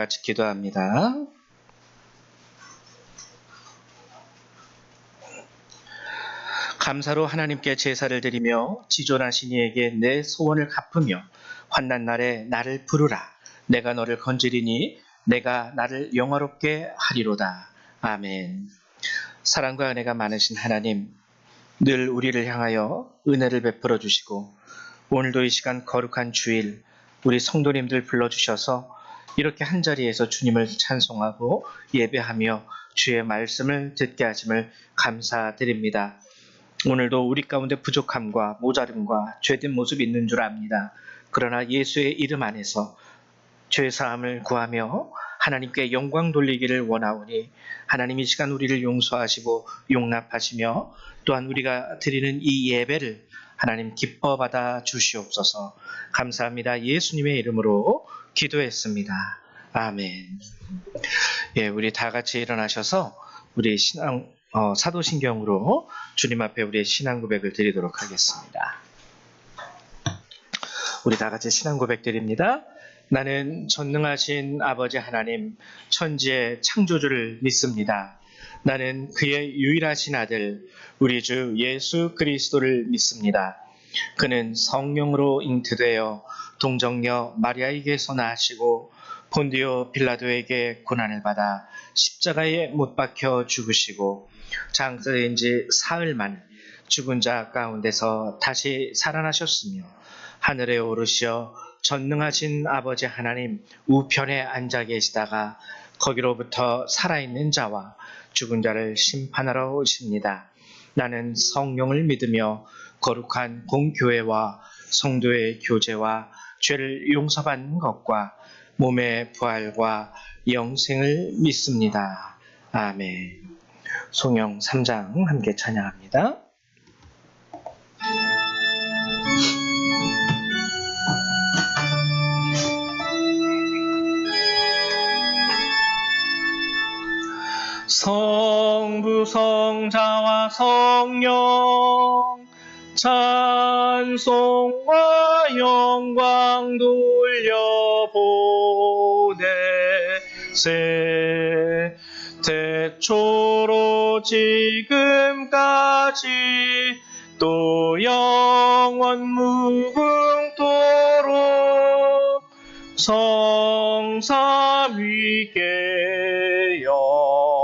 같이 기도합니다. 감사로 하나님께 제사를 드리며 지존하신 이에게 내 소원을 갚으며 환난 날에 나를 부르라. 내가 너를 건지리니 내가 나를 영화롭게 하리로다. 아멘. 사랑과 은혜가 많으신 하나님, 늘 우리를 향하여 은혜를 베풀어 주시고 오늘도 이 시간 거룩한 주일 우리 성도님들 불러주셔서 이렇게 한자리에서 주님을 찬송하고 예배하며 주의 말씀을 듣게 하심을 감사드립니다. 오늘도 우리 가운데 부족함과 모자름과 죄된 모습이 있는 줄 압니다. 그러나 예수의 이름 안에서 죄사함을 구하며 하나님께 영광 돌리기를 원하오니 하나님 이 시간 우리를 용서하시고 용납하시며 또한 우리가 드리는 이 예배를 하나님 기뻐 받아 주시옵소서. 감사합니다. 예수님의 이름으로 기도했습니다. 아멘. 예, 우리 다 같이 일어나셔서 우리 사도신경으로 주님 앞에 우리의 신앙 고백을 드리도록 하겠습니다. 우리 다 같이 신앙 고백 드립니다. 나는 전능하신 아버지 하나님, 천지의 창조주를 믿습니다. 나는 그의 유일하신 아들, 우리 주 예수 그리스도를 믿습니다. 그는 성령으로 잉태되어 동정녀 마리아에게서 나시고 본디오 빌라도에게 고난을 받아 십자가에 못 박혀 죽으시고 장사된 지 사흘 만에 죽은 자 가운데서 다시 살아나셨으며 하늘에 오르시어 전능하신 아버지 하나님 우편에 앉아 계시다가 거기로부터 살아있는 자와 죽은 자를 심판하러 오십니다. 나는 성령을 믿으며 거룩한 공교회와 성도의 교제와 죄를 용서받는 것과 몸의 부활과 영생을 믿습니다. 아멘. 송영 3장 함께 찬양합니다. 성부 성자와 성령 찬송과 영광 돌려보내세 태초로 지금까지 또 영원 무궁토록 성삼위께 영광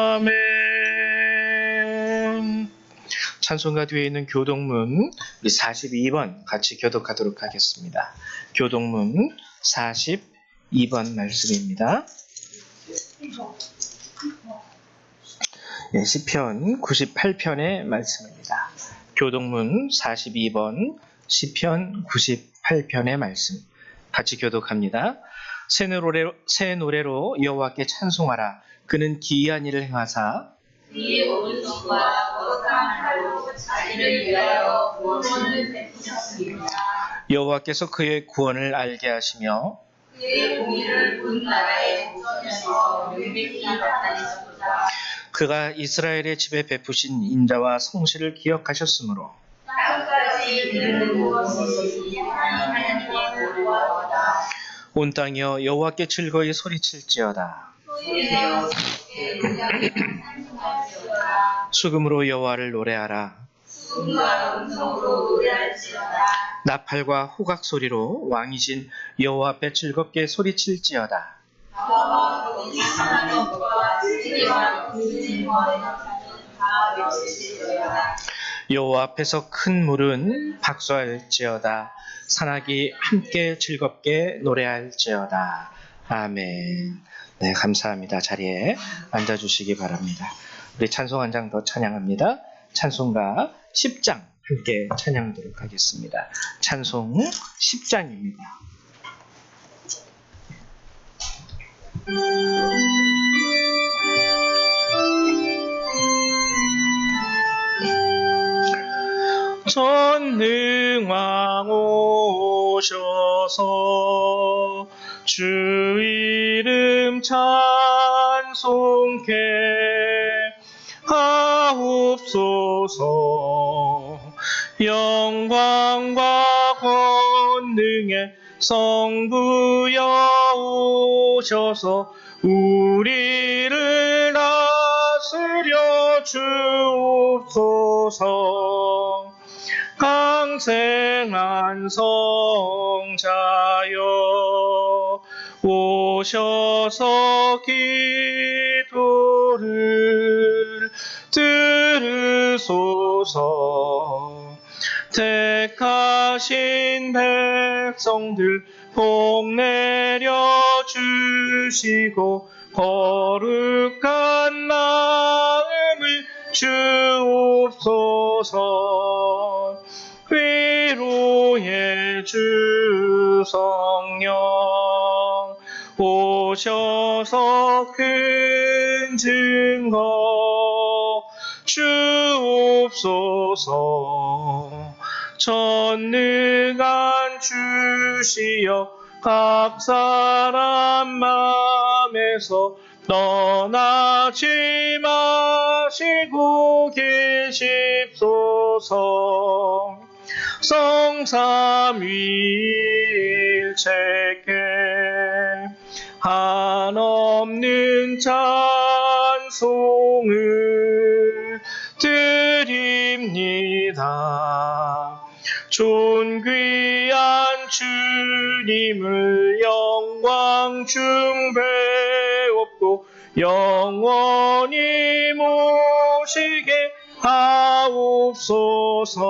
아멘. 찬송가 뒤에 있는 교동문 우리 42번 같이 교독하도록 하겠습니다. 교동문 42번 말씀입니다. 네, 시편 98편의 말씀입니다. 교동문 42번 시편 98편의 말씀 같이 교독합니다. 새 노래로 여호와께 찬송하라. 그는 기이한 일을 행하사 그의 오른손과 거룩한 팔로 자기를 위하여 구원을 베푸셨습니다. 여호와께서 그의 구원을 알게 하시며 그의 공의를 온 나라의 동편에서 명백히 나타내셨도다. 그가 이스라엘의 집에 베푸신 인자와 성실을 기억하셨으므로 땅까지 이르는 무엇이지 하나님의 도리와도다. 온 땅이여 여호와께 즐거이 소리칠지어다. 소리내어 주께 찬송할지어다. 수금으로 여호와를 노래하라. 수금과 음성으로 노래할지어다. 나팔과 호각 소리로 왕이신 여호와 앞에 즐겁게 소리칠지어다. 나와 거기 하나님 것과 스리와 군진과 다 외칠지어다. 여호와 앞에서 큰 물은 박수할지어다. 산악이 함께 즐겁게 노래할지어다. 아멘. 네, 감사합니다. 자리에 앉아주시기 바랍니다. 우리 찬송 한 장 더 찬양합니다. 찬송가 10장 함께 찬양하도록 하겠습니다. 찬송 10장입니다. 전능왕 오셔서 주 이름 찬송케 하옵소서. 영광과 권능의 성부여 오셔서 우리를 다스려 주옵소서. 강생한 성자여 오셔서 기도를 들으소서. 택하신 백성들 복 내려 주시고 거룩한 마음을 주옵소서. 위로의 주 성령 오셔서 큰 증거 주옵소서. 전능한 주시여 각 사람 맘에서 떠나지 마시고 계십소서. 성삼위일체께 한없는 찬송을 드립니다. 존귀한 주님을 영광 중배옵고 영원히 모시게 하옵소서.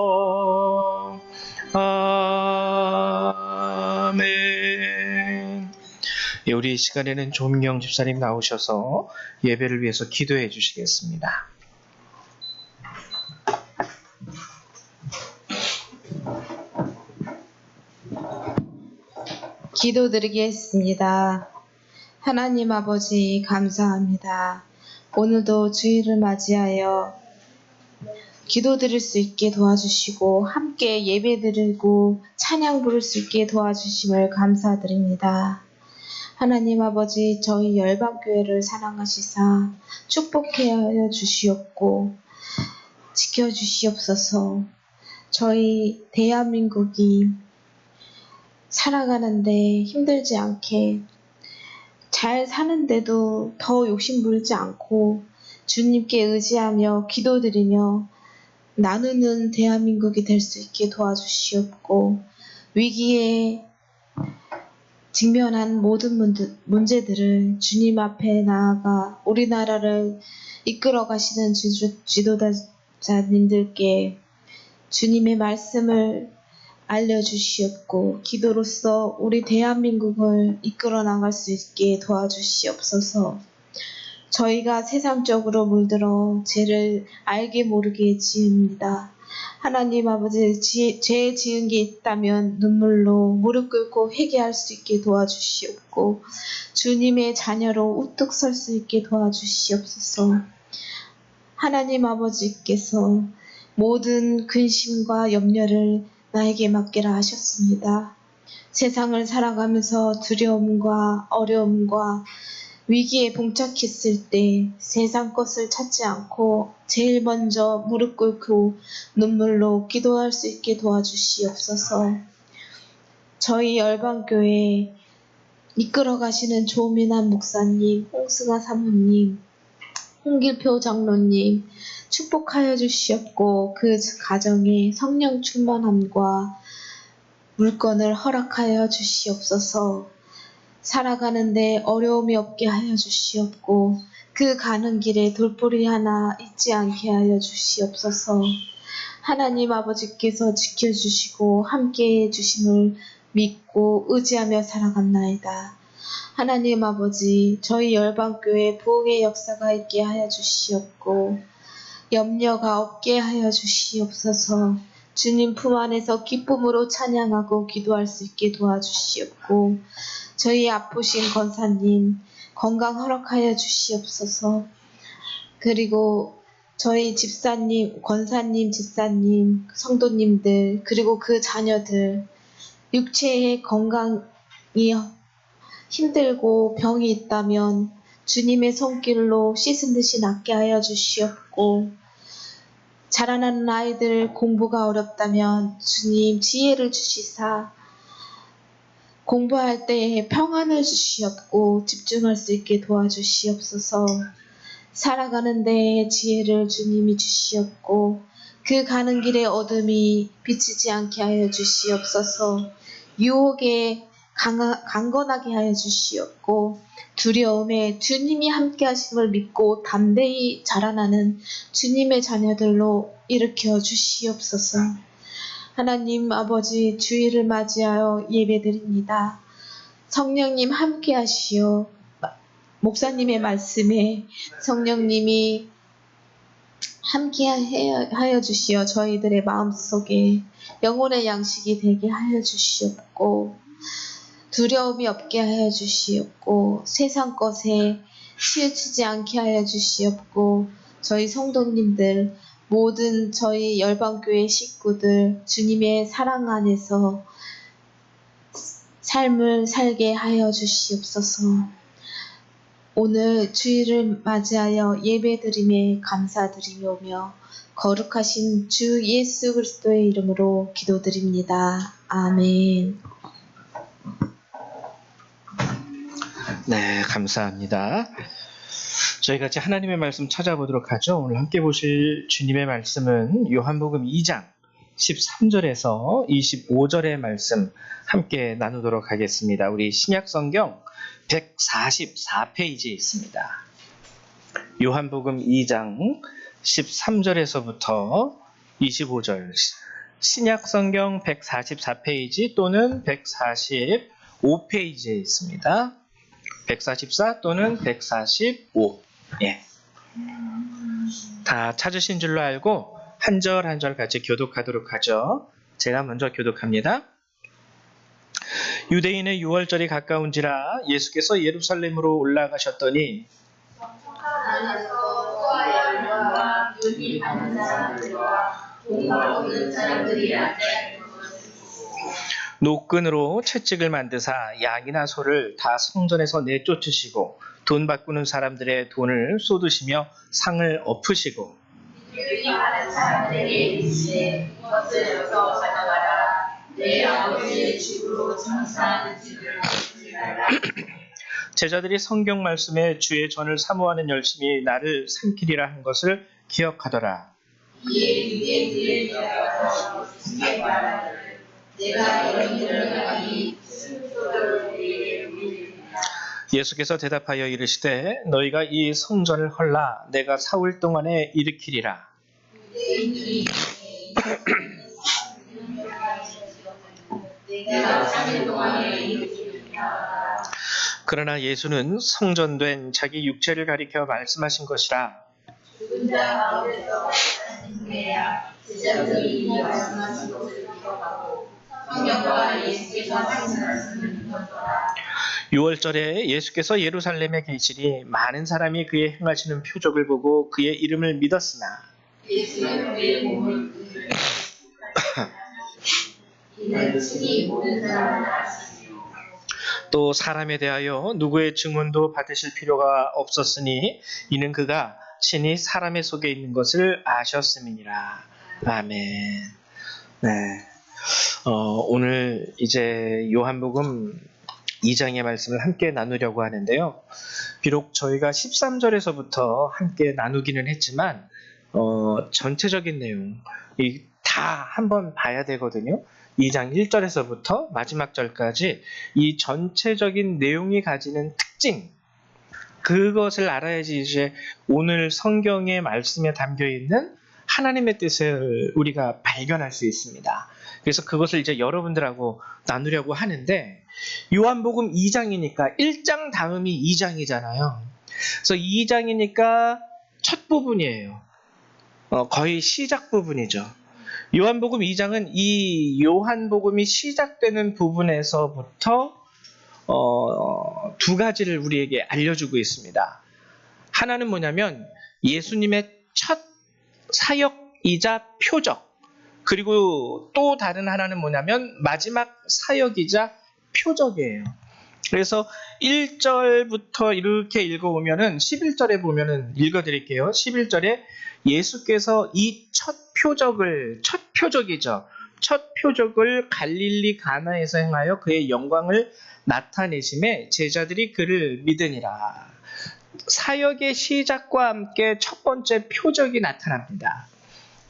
아멘. 예, 우리 이 시간에는 조민경 집사님 나오셔서 예배를 위해서 기도해 주시겠습니다. 기도드리겠습니다. 하나님 아버지 감사합니다. 오늘도 주일을 맞이하여 기도드릴 수 있게 도와주시고 함께 예배드리고 찬양 부를 수 있게 도와주심을 감사드립니다. 하나님 아버지 저희 열방교회를 사랑하시사 축복하여 주시옵고 지켜주시옵소서. 저희 대한민국이 살아가는데 힘들지 않게 잘 사는데도 더 욕심부리지 않고 주님께 의지하며 기도드리며 나누는 대한민국이 될 수 있게 도와주시옵고 위기에 직면한 모든 문제들을 주님 앞에 나아가 우리나라를 이끌어 가시는 지도자님들께 주님의 말씀을 알려주시옵고 기도로서 우리 대한민국을 이끌어 나갈 수 있게 도와주시옵소서. 저희가 세상적으로 물들어 죄를 알게 모르게 지읍니다. 하나님 아버지 죄 지은 게 있다면 눈물로 무릎 꿇고 회개할 수 있게 도와주시옵고 주님의 자녀로 우뚝 설 수 있게 도와주시옵소서. 하나님 아버지께서 모든 근심과 염려를 나에게 맡기라 하셨습니다. 세상을 살아가면서 두려움과 어려움과 위기에 봉착했을 때 세상 것을 찾지 않고 제일 먼저 무릎 꿇고 눈물로 기도할 수 있게 도와주시옵소서. 저희 열방교회 이끌어 가시는 조민환 목사님, 홍승아 사모님, 홍길표 장로님 축복하여 주시옵고 그 가정에 성령 충만함과 물건을 허락하여 주시옵소서. 살아가는데 어려움이 없게 하여 주시옵고 그 가는 길에 돌보리 하나 잊지 않게 하여 주시옵소서. 하나님 아버지께서 지켜주시고 함께해 주심을 믿고 의지하며 살아간나이다. 하나님 아버지 저희 열방교회 부흥의 역사가 있게 하여 주시옵고 염려가 없게 하여 주시옵소서. 주님 품 안에서 기쁨으로 찬양하고 기도할 수 있게 도와주시옵고 저희 아프신 권사님 건강 허락하여 주시옵소서. 그리고 저희 집사님, 권사님, 집사님, 성도님들 그리고 그 자녀들 육체의 건강이 힘들고 병이 있다면 주님의 손길로 씻은 듯이 낫게 하여 주시옵고 자라나는 아이들 공부가 어렵다면 주님 지혜를 주시사 공부할 때에 평안을 주시옵고 집중할 수 있게 도와주시옵소서. 살아가는 데에 지혜를 주님이 주시옵고 그 가는 길에 어둠이 비치지 않게 하여 주시옵소서. 유혹에 강건하게 하여 주시옵고 두려움에 주님이 함께 하심을 믿고 담대히 자라나는 주님의 자녀들로 일으켜 주시옵소서. 하나님 아버지 주일을 맞이하여 예배드립니다. 성령님 함께 하시오. 목사님의 말씀에 성령님이 함께 하여 주시어 저희들의 마음속에 영혼의 양식이 되게 하여 주시옵고 두려움이 없게 하여 주시옵고 세상 것에 치우치지 않게 하여 주시옵고 저희 성도님들 모든 저희 열방교회 식구들 주님의 사랑 안에서 삶을 살게 하여 주시옵소서. 오늘 주일을 맞이하여 예배드림에 감사드리며 거룩하신 주 예수 그리스도의 이름으로 기도드립니다. 아멘. 네, 감사합니다. 저희 같이 하나님의 말씀 찾아보도록 하죠. 오늘 함께 보실 주님의 말씀은 요한복음 2장 13절에서 25절의 말씀 함께 나누도록 하겠습니다. 우리 신약성경 144페이지에 있습니다. 요한복음 2장 13절에서부터 25절 신약성경 144페이지 또는 145페이지에 있습니다. 144 또는 145. 예. 다 찾으신 줄로 알고 한 절 한 절 같이 교독하도록 하죠. 제가 먼저 교독합니다. 유대인의 유월절이 가까운지라 예수께서 예루살렘으로 올라가셨더니 안에서 소와 열과 눈이 받는 사람들과 돈과 없는 사람들이 앉아 노끈으로 채찍을 만드사 양이나 소를 다 성전에서 내쫓으시고 돈 바꾸는 사람들의 돈을 쏟으시며 상을 엎으시고 눈이 받는 사람들에게 이르시되 이것을 어서 가져가라. 내 아버지의 집으로 장사하는 집을 먹지 말라. 제자들이 성경 말씀에 주의 전을 사모하는 열심이 나를 삼키리라 한 것을 기억하더라. 이에 유대인들의 여자가 주께 말하기를 내가 이런 일을 하니 승소를 우리에게 물리리라. 예수께서 대답하여 이르시되 너희가 이 성전을 헐라 내가 사흘 동안에 일으키리라. 유대인들이 내가 3일 동안에 일으키리라. 그러나 예수는 성전된 자기 육체를 가리켜 말씀하신 것이라. 죽은 자 가운데서 살아나신 후에야 제자들이 이 말씀하신 것을 기억하고 성령과 예수께서 하신 말씀을 믿었더라. 6월절에 예수께서 예루살렘에 계시니 많은 사람이 그의 행하시는 표적을 보고 그의 이름을 믿었으나 예수는 그의 몸을 끄기를 이는 친히 모든 사람을 아시니요. 또 사람에 대하여 누구의 증언도 받으실 필요가 없었으니 이는 그가 친히 사람의 속에 있는 것을 아셨음이니라. 아멘. 네. 오늘 이제 요한복음 2장의 말씀을 함께 나누려고 하는데요. 비록 저희가 13절에서부터 함께 나누기는 했지만 전체적인 내용 다 한번 봐야 되거든요. 2장 1절에서부터 마지막 절까지 이 전체적인 내용이 가지는 특징, 그것을 알아야지 이제 오늘 성경의 말씀에 담겨 있는 하나님의 뜻을 우리가 발견할 수 있습니다. 그래서 그것을 이제 여러분들하고 나누려고 하는데 요한복음 2장이니까 1장 다음이 2장이잖아요. 그래서 2장이니까 첫 부분이에요. 거의 시작 부분이죠. 요한복음 2장은 이 요한복음이 시작되는 부분에서부터 두 가지를 우리에게 알려주고 있습니다. 하나는 뭐냐면 예수님의 첫 사역이자 표적, 그리고 또 다른 하나는 뭐냐면 마지막 사역이자 표적이에요. 그래서 1절부터 이렇게 읽어보면은 11절에 보면은 읽어드릴게요. 11절에 예수께서 이 첫 표적이죠. 첫 표적을 갈릴리 가나에서 행하여 그의 영광을 나타내심에 제자들이 그를 믿으니라. 사역의 시작과 함께 첫 번째 표적이 나타납니다.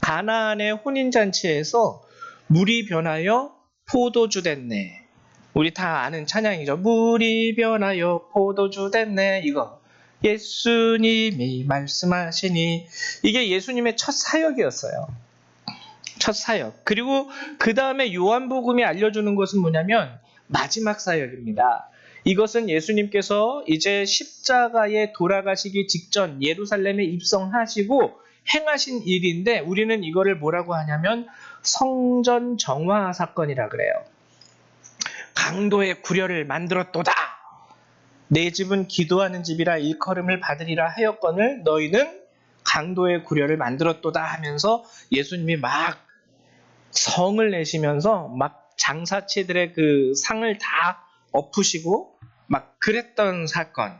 가나안의 혼인잔치에서 물이 변하여 포도주 됐네. 우리 다 아는 찬양이죠. 물이 변하여 포도주 됐네. 이거 예수님이 말씀하시니, 이게 예수님의 첫 사역이었어요. 첫 사역. 그리고 그 다음에 요한복음이 알려주는 것은 뭐냐면 마지막 사역입니다. 이것은 예수님께서 이제 십자가에 돌아가시기 직전 예루살렘에 입성하시고 행하신 일인데, 우리는 이거를 뭐라고 하냐면 성전 정화 사건이라 그래요. 강도의 구려를 만들었도다. 내 집은 기도하는 집이라 일컬음을 받으리라 하였거늘 너희는 강도의 구려를 만들었도다 하면서 예수님이 막 성을 내시면서 막 장사치들의 그 상을 다 엎으시고 막 그랬던 사건,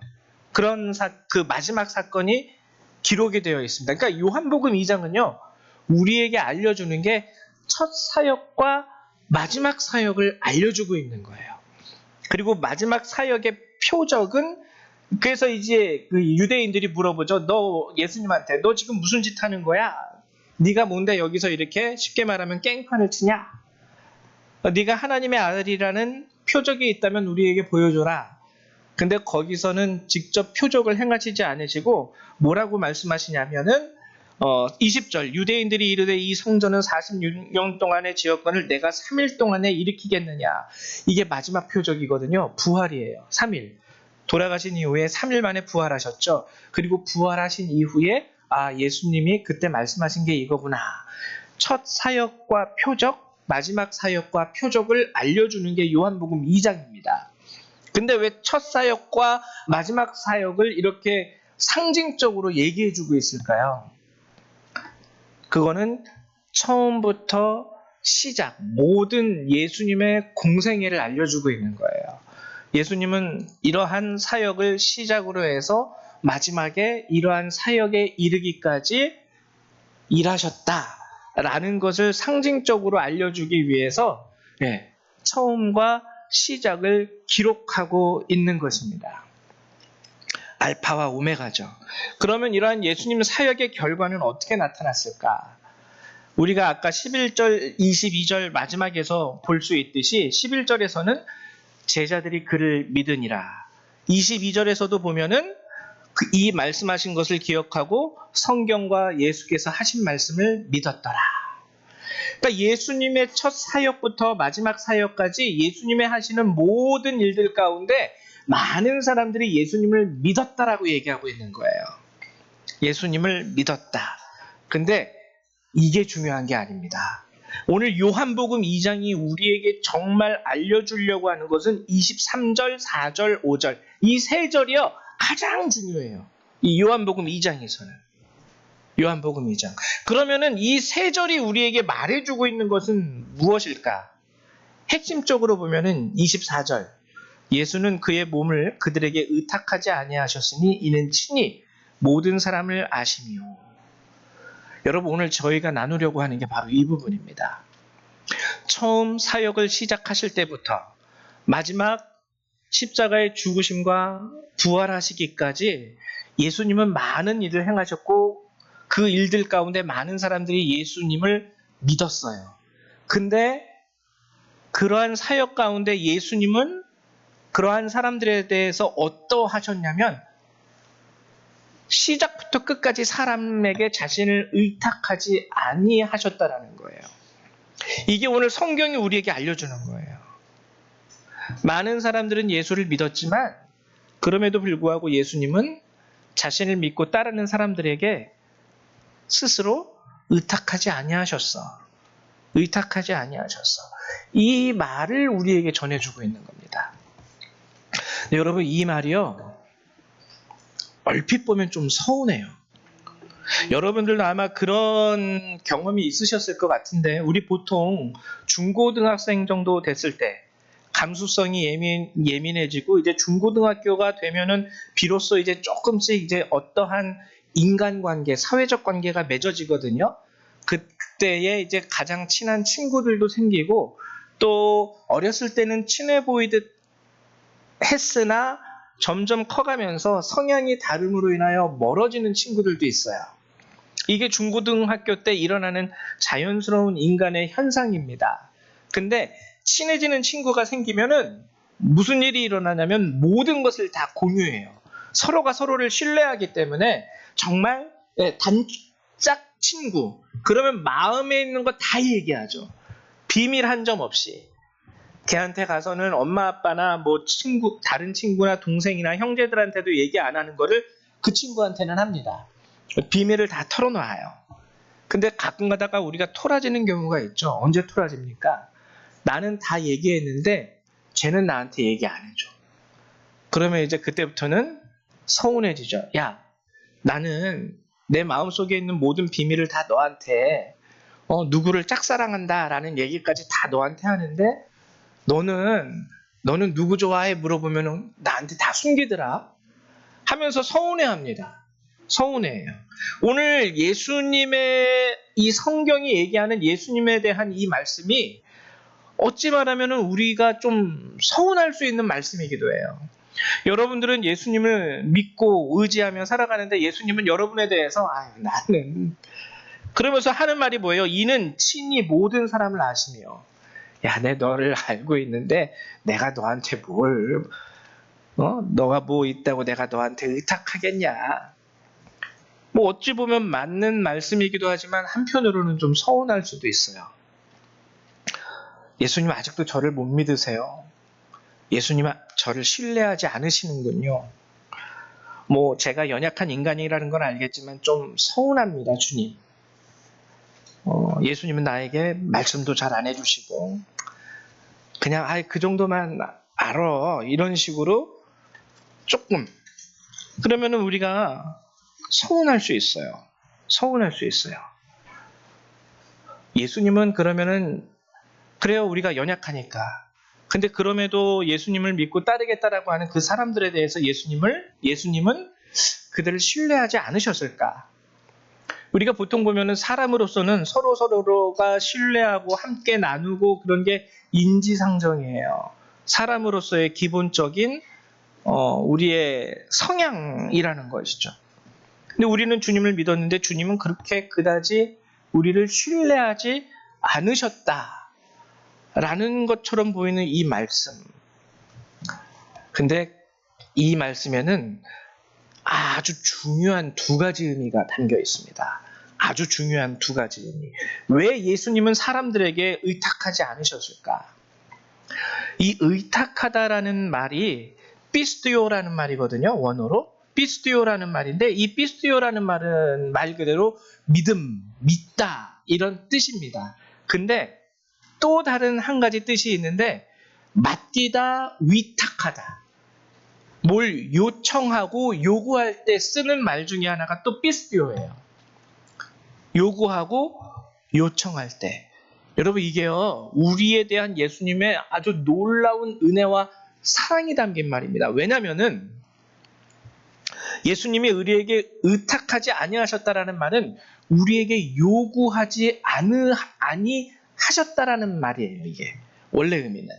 그 마지막 사건이 기록이 되어 있습니다. 그러니까 요한복음 2장은요, 우리에게 알려주는 게 첫 사역과 마지막 사역을 알려주고 있는 거예요. 그리고 마지막 사역의 표적은, 그래서 이제 그 유대인들이 물어보죠. 너 예수님한테 너 지금 무슨 짓 하는 거야? 네가 뭔데 여기서 이렇게 쉽게 말하면 깽판을 치냐? 네가 하나님의 아들이라는 표적이 있다면 우리에게 보여줘라. 근데 거기서는 직접 표적을 행하시지 않으시고 뭐라고 말씀하시냐면은 20절 유대인들이 이르되 이 성전은 46년 동안의 지역권을 내가 3일 동안에 일으키겠느냐. 이게 마지막 표적이거든요. 부활이에요. 3일. 돌아가신 이후에 3일 만에 부활하셨죠. 그리고 부활하신 이후에 예수님이 그때 말씀하신 게 이거구나. 첫 사역과 표적, 마지막 사역과 표적을 알려주는 게 요한복음 2장입니다. 근데 왜 첫 사역과 마지막 사역을 이렇게 상징적으로 얘기해주고 있을까요? 그거는 처음부터 시작, 모든 예수님의 공생애를 알려주고 있는 거예요. 예수님은 이러한 사역을 시작으로 해서 마지막에 이러한 사역에 이르기까지 일하셨다라는 것을 상징적으로 알려주기 위해서 처음과 시작을 기록하고 있는 것입니다. 알파와 오메가죠. 그러면 이러한 예수님 사역의 결과는 어떻게 나타났을까? 우리가 아까 11절, 22절 마지막에서 볼 수 있듯이 11절에서는 제자들이 그를 믿으니라. 22절에서도 보면은 이 말씀하신 것을 기억하고 성경과 예수께서 하신 말씀을 믿었더라. 그러니까 예수님의 첫 사역부터 마지막 사역까지 예수님의 하시는 모든 일들 가운데 많은 사람들이 예수님을 믿었다라고 얘기하고 있는 거예요. 예수님을 믿었다. 근데 이게 중요한 게 아닙니다. 오늘 요한복음 2장이 우리에게 정말 알려주려고 하는 것은 23절, 4절, 5절 이 세 절이요 가장 중요해요. 이 요한복음 2장에서는. 요한복음 2장. 그러면은 이 세 절이 우리에게 말해주고 있는 것은 무엇일까? 핵심적으로 보면은 24절. 예수는 그의 몸을 그들에게 의탁하지 아니하셨으니 이는 친히 모든 사람을 아시며. 여러분, 오늘 저희가 나누려고 하는 게 바로 이 부분입니다. 처음 사역을 시작하실 때부터 마지막 십자가의 죽으심과 부활하시기까지 예수님은 많은 일을 행하셨고 그 일들 가운데 많은 사람들이 예수님을 믿었어요. 근데 그러한 사역 가운데 예수님은 그러한 사람들에 대해서 어떠하셨냐면 시작부터 끝까지 사람에게 자신을 의탁하지 아니하셨다라는 거예요. 이게 오늘 성경이 우리에게 알려주는 거예요. 많은 사람들은 예수를 믿었지만 그럼에도 불구하고 예수님은 자신을 믿고 따르는 사람들에게 스스로 의탁하지 아니하셨어. 의탁하지 아니하셨어. 이 말을 우리에게 전해주고 있는 겁니다. 네, 여러분, 이 말이요 얼핏 보면 좀 서운해요. 여러분들도 아마 그런 경험이 있으셨을 것 같은데 우리 보통 중고등학생 정도 됐을 때 감수성이 예민해지고 이제 중고등학교가 되면은 비로소 이제 조금씩 이제 어떠한 인간관계, 사회적 관계가 맺어지거든요. 그때에 이제 가장 친한 친구들도 생기고 또 어렸을 때는 친해 보이듯 했으나 점점 커가면서 성향이 다름으로 인하여 멀어지는 친구들도 있어요. 이게 중고등학교 때 일어나는 자연스러운 인간의 현상입니다. 근데 친해지는 친구가 생기면은 무슨 일이 일어나냐면 모든 것을 다 공유해요. 서로가 서로를 신뢰하기 때문에 정말 단짝 친구. 그러면 마음에 있는 거 다 얘기하죠. 비밀 한 점 없이. 걔한테 가서는 엄마 아빠나 뭐 친구, 다른 친구나 동생이나 형제들한테도 얘기 안 하는 거를 그 친구한테는 합니다. 비밀을 다 털어놔요. 근데 가끔 가다가 우리가 토라지는 경우가 있죠. 언제 토라집니까? 나는 다 얘기했는데 쟤는 나한테 얘기 안 해줘. 그러면 이제 그때부터는 서운해지죠. 야, 나는 내 마음속에 있는 모든 비밀을 다 너한테 누구를 짝사랑한다라는 얘기까지 다 너한테 하는데 너는 누구 좋아해? 물어보면 나한테 다 숨기더라 하면서 서운해합니다. 서운해해요. 오늘 예수님의 이 성경이 얘기하는 예수님에 대한 이 말씀이 어찌 말하면 우리가 좀 서운할 수 있는 말씀이기도 해요. 여러분들은 예수님을 믿고 의지하며 살아가는데 예수님은 여러분에 대해서 나는 그러면서 하는 말이 뭐예요? 이는 친히 모든 사람을 아시며 야, 내 너를 알고 있는데 내가 너한테 너가 뭐 있다고 내가 너한테 의탁하겠냐. 뭐 어찌 보면 맞는 말씀이기도 하지만 한편으로는 좀 서운할 수도 있어요. 예수님 아직도 저를 못 믿으세요. 예수님 저를 신뢰하지 않으시는군요. 뭐 제가 연약한 인간이라는 건 알겠지만 좀 서운합니다, 주님. 예수님은 나에게 말씀도 잘 안 해주시고 그냥 그 정도만 알아 이런 식으로 조금 그러면은 우리가 서운할 수 있어요. 서운할 수 있어요. 예수님은 그러면은 그래요, 우리가 연약하니까. 근데 그럼에도 예수님을 믿고 따르겠다라고 하는 그 사람들에 대해서 예수님은 그들을 신뢰하지 않으셨을까? 우리가 보통 보면은 사람으로서는 서로가 신뢰하고 함께 나누고 그런 게 인지상정이에요. 사람으로서의 기본적인 우리의 성향이라는 것이죠. 근데 우리는 주님을 믿었는데 주님은 그렇게 그다지 우리를 신뢰하지 않으셨다라는 것처럼 보이는 이 말씀. 근데 이 말씀에는 아주 중요한 두 가지 의미가 담겨 있습니다. 아주 중요한 두 가지 의미. 왜 예수님은 사람들에게 의탁하지 않으셨을까? 이 의탁하다라는 말이 피스티오라는 말이거든요. 원어로. 피스티오라는 말인데 이 피스티오라는 말은 말 그대로 믿음, 믿다 이런 뜻입니다. 근데 또 다른 한 가지 뜻이 있는데 맡기다, 위탁하다. 뭘 요청하고 요구할 때 쓰는 말 중에 하나가 또 피스티오예요. 요구하고 요청할 때. 여러분 이게요. 우리에 대한 예수님의 아주 놀라운 은혜와 사랑이 담긴 말입니다. 왜냐면은 예수님이 우리에게 의탁하지 아니하셨다라는 말은 우리에게 요구하지 아니하셨다라는 말이에요. 이게 원래 의미는.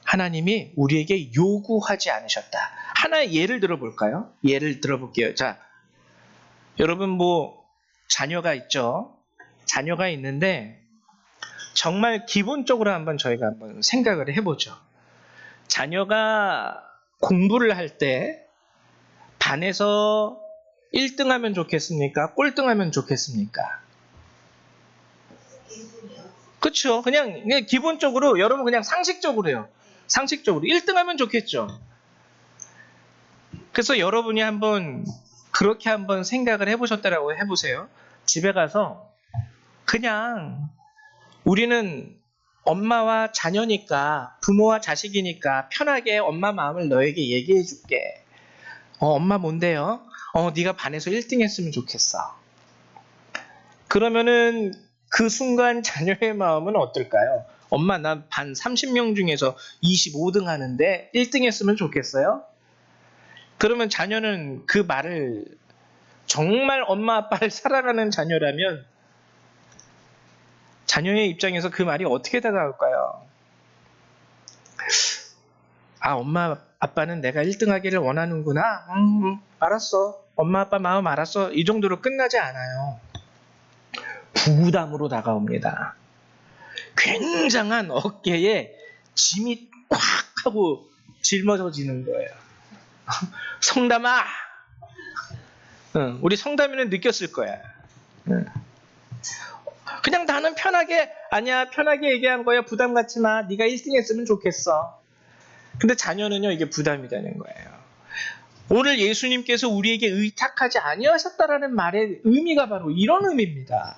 하나님이 우리에게 요구하지 않으셨다. 하나의 예를 들어볼까요? 예를 들어볼게요. 자, 여러분 뭐 자녀가 있죠. 자녀가 있는데 정말 기본적으로 저희가 한번 생각을 해보죠. 자녀가 공부를 할 때 반에서 1등하면 좋겠습니까? 꼴등하면 좋겠습니까? 그렇죠. 그냥 기본적으로 여러분 그냥 상식적으로요. 상식적으로 1등하면 좋겠죠. 그래서 여러분이 그렇게 한번 생각을 해보셨다라고 해보세요. 집에 가서 그냥 우리는 엄마와 자녀니까 부모와 자식이니까 편하게 엄마 마음을 너에게 얘기해 줄게. 엄마 뭔데요? 네가 반에서 1등 했으면 좋겠어. 그러면은 그 순간 자녀의 마음은 어떨까요? 엄마, 나 반 30명 중에서 25등 하는데 1등 했으면 좋겠어요? 그러면 자녀는 그 말을, 정말 엄마 아빠를 사랑하는 자녀라면 자녀의 입장에서 그 말이 어떻게 다가올까요? 아, 엄마 아빠는 내가 1등 하기를 원하는구나. 알았어. 엄마 아빠 마음 알았어. 이 정도로 끝나지 않아요. 부담으로 다가옵니다. 굉장한 어깨에 짐이 꽉 하고 짊어져지는 거예요. 성담아, 우리 성담이는 느꼈을 거야. 그냥 나는 편하게, 아니야, 편하게 얘기한 거야. 부담 갖지 마. 네가 1등 했으면 좋겠어. 근데 자녀는요, 이게 부담이 되는 거예요. 오늘 예수님께서 우리에게 의탁하지 아니하셨다라는 말의 의미가 바로 이런 의미입니다.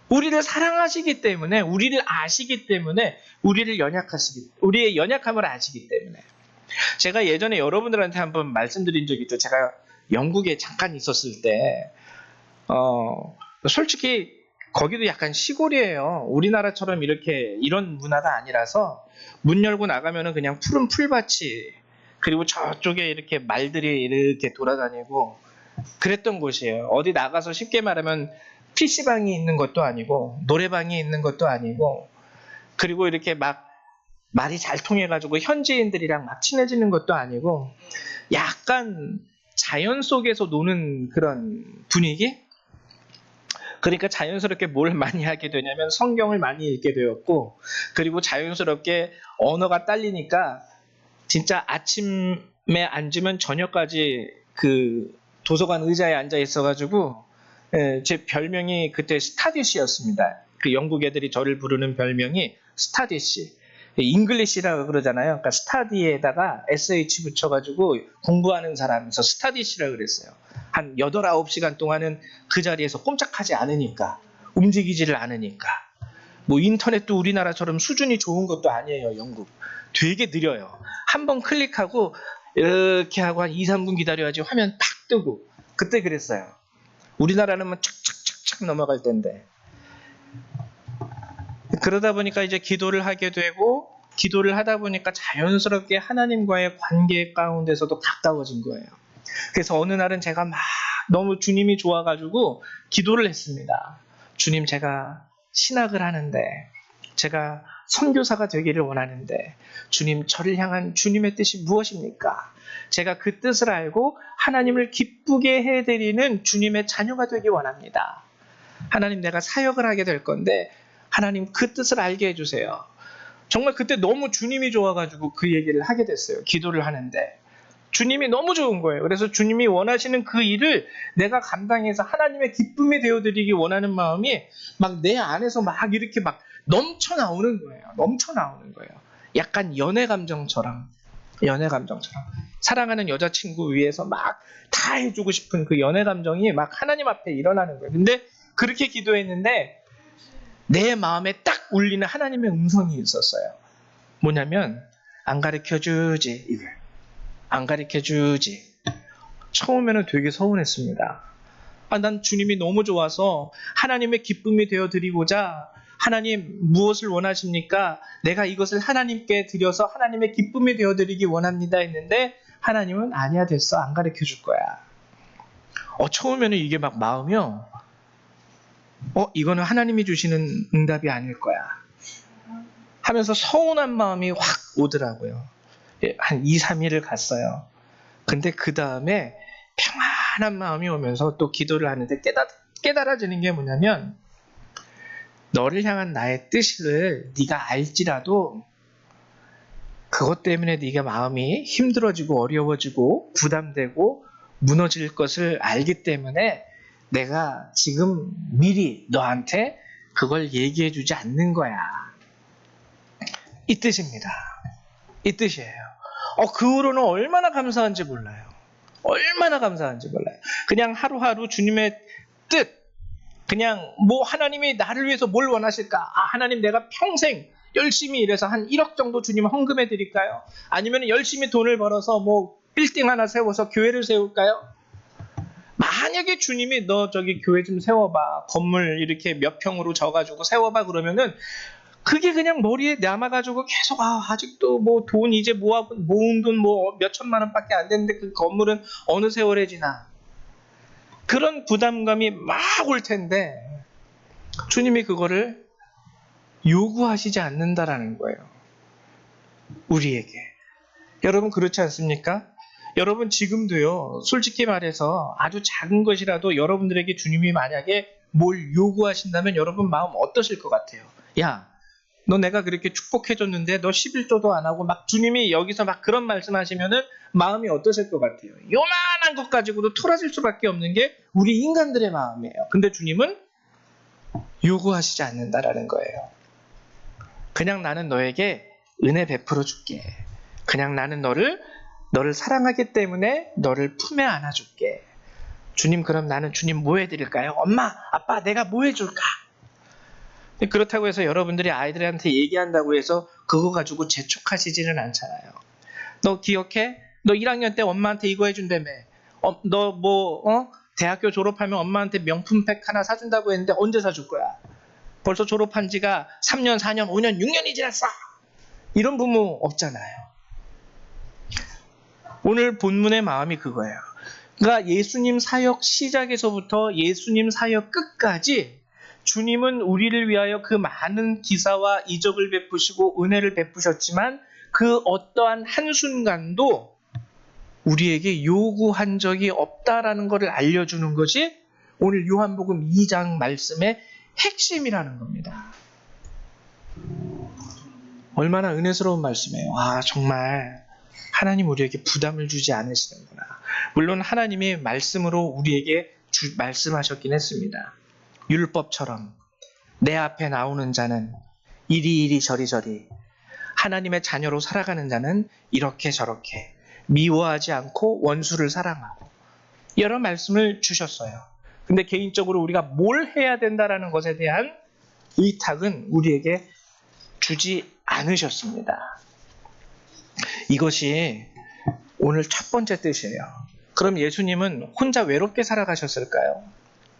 우리를 사랑하시기 때문에, 우리를 아시기 때문에, 우리의 연약함을 아시기 때문에. 제가 예전에 여러분들한테 한번 말씀드린 적이 있죠. 제가 영국에 잠깐 있었을 때, 솔직히 거기도 약간 시골이에요. 우리나라처럼 이렇게 이런 문화가 아니라서 문 열고 나가면은 그냥 푸른 풀밭이, 그리고 저쪽에 이렇게 말들이 이렇게 돌아다니고 그랬던 곳이에요. 어디 나가서 쉽게 말하면 PC방이 있는 것도 아니고 노래방이 있는 것도 아니고, 그리고 이렇게 막 말이 잘 통해가지고 현지인들이랑 막 친해지는 것도 아니고, 약간 자연 속에서 노는 그런 분위기? 그러니까 자연스럽게 뭘 많이 하게 되냐면 성경을 많이 읽게 되었고, 그리고 자연스럽게 언어가 딸리니까 진짜 아침에 앉으면 저녁까지 그 도서관 의자에 앉아 있어가지고, 제 별명이 그때 스타디시였습니다. 그 영국 애들이 저를 부르는 별명이 스타디시. 잉글리시라고 그러잖아요. 그러니까 스타디에다가 SH 붙여가지고 공부하는 사람에서 스타디시라고 그랬어요. 한 8, 9시간 동안은 그 자리에서 꼼짝하지 않으니까, 움직이지를 않으니까. 뭐 인터넷도 우리나라처럼 수준이 좋은 것도 아니에요. 영국 되게 느려요. 한번 클릭하고 이렇게 하고 한 2, 3분 기다려야지 화면 탁 뜨고. 그때 그랬어요. 우리나라는 뭐 착착착착 넘어갈 텐데. 그러다 보니까 이제 기도를 하게 되고, 기도를 하다 보니까 자연스럽게 하나님과의 관계 가운데서도 가까워진 거예요. 그래서 어느 날은 제가 막 너무 주님이 좋아가지고 기도를 했습니다. 주님, 제가 신학을 하는데, 제가 선교사가 되기를 원하는데, 주님, 저를 향한 주님의 뜻이 무엇입니까? 제가 그 뜻을 알고 하나님을 기쁘게 해드리는 주님의 자녀가 되기 원합니다. 하나님, 내가 사역을 하게 될 건데 하나님 그 뜻을 알게 해주세요. 정말 그때 너무 주님이 좋아가지고 그 얘기를 하게 됐어요. 기도를 하는데 주님이 너무 좋은 거예요. 그래서 주님이 원하시는 그 일을 내가 감당해서 하나님의 기쁨이 되어드리기 원하는 마음이 막 내 안에서 막 이렇게 막 넘쳐나오는 거예요. 넘쳐나오는 거예요. 약간 연애 감정처럼. 사랑하는 여자친구 위해서 막 다 해주고 싶은 그 연애 감정이 막 하나님 앞에 일어나는 거예요. 근데 그렇게 기도했는데 내 마음에 딱 울리는 하나님의 음성이 있었어요. 뭐냐면, 안 가르쳐주지, 이걸. 안 가르쳐주지. 처음에는 되게 서운했습니다. 난 주님이 너무 좋아서 하나님의 기쁨이 되어드리고자, 하나님 무엇을 원하십니까? 내가 이것을 하나님께 드려서 하나님의 기쁨이 되어드리기 원합니다 했는데, 하나님은 아니야, 됐어, 안 가르쳐줄 거야. 처음에는 이게 막 마음이요, 이거는 하나님이 주시는 응답이 아닐 거야 하면서 서운한 마음이 확 오더라고요. 한 2, 3일을 갔어요. 근데 그 다음에 평안한 마음이 오면서 또 기도를 하는데 깨달아지는 게 뭐냐면, 너를 향한 나의 뜻을 네가 알지라도 그것 때문에 네가 마음이 힘들어지고 어려워지고 부담되고 무너질 것을 알기 때문에 내가 지금 미리 너한테 그걸 얘기해 주지 않는 거야. 이 뜻입니다. 이 뜻이에요. 그 후로는 얼마나 감사한지 몰라요. 얼마나 감사한지 몰라요. 그냥 하루하루 주님의 뜻, 그냥 뭐 하나님이 나를 위해서 뭘 원하실까? 하나님, 내가 평생 열심히 일해서 한 1억 정도 주님 헌금해 드릴까요? 아니면 열심히 돈을 벌어서 뭐 빌딩 하나 세워서 교회를 세울까요? 만약에 주님이 너 저기 교회 좀 세워봐, 건물 이렇게 몇 평으로 져가지고 세워봐 그러면은 그게 그냥 머리에 남아가지고 계속 아직도 뭐 돈 이제 모은 돈 뭐 몇 천만 원밖에 안 되는데 그 건물은 어느 세월에 지나, 그런 부담감이 막 올 텐데 주님이 그거를 요구하시지 않는다라는 거예요. 우리에게. 여러분 그렇지 않습니까? 여러분 지금도요, 솔직히 말해서 아주 작은 것이라도 여러분들에게 주님이 만약에 뭘 요구하신다면 여러분 마음 어떠실 것 같아요? 야, 너 내가 그렇게 축복해줬는데 너 11조도 안 하고, 막 주님이 여기서 막 그런 말씀하시면은 마음이 어떠실 것 같아요? 요만한 것 가지고도 토라질 수밖에 없는 게 우리 인간들의 마음이에요. 근데 주님은 요구하시지 않는다라는 거예요. 그냥 나는 너에게 은혜 베풀어 줄게. 그냥 나는 너를 사랑하기 때문에 너를 품에 안아줄게. 주님, 그럼 나는 주님 뭐 해드릴까요? 엄마, 아빠, 내가 뭐 해줄까? 그렇다고 해서 여러분들이 아이들한테 얘기한다고 해서 그거 가지고 재촉하시지는 않잖아요. 너 기억해? 너 1학년 때 엄마한테 이거 해준다며. 대학교 졸업하면 엄마한테 명품백 하나 사준다고 했는데 언제 사줄 거야? 벌써 졸업한 지가 3년, 4년, 5년, 6년이 지났어. 이런 부모 없잖아요. 오늘 본문의 마음이 그거예요. 그러니까 예수님 사역 시작에서부터 예수님 사역 끝까지 주님은 우리를 위하여 그 많은 기사와 이적을 베푸시고 은혜를 베푸셨지만 그 어떠한 한순간도 우리에게 요구한 적이 없다라는 것을 알려주는 것이 오늘 요한복음 2장 말씀의 핵심이라는 겁니다. 얼마나 은혜스러운 말씀이에요. 정말 하나님 우리에게 부담을 주지 않으시는구나. 물론 하나님이 말씀으로 우리에게 말씀하셨긴 했습니다. 율법처럼 내 앞에 나오는 자는 이리이리 저리저리, 하나님의 자녀로 살아가는 자는 이렇게 저렇게 미워하지 않고 원수를 사랑하고, 여러 말씀을 주셨어요. 근데 개인적으로 우리가 뭘 해야 된다라는 것에 대한 의탁은 우리에게 주지 않으셨습니다. 이것이 오늘 첫 번째 뜻이에요. 그럼 예수님은 혼자 외롭게 살아가셨을까요?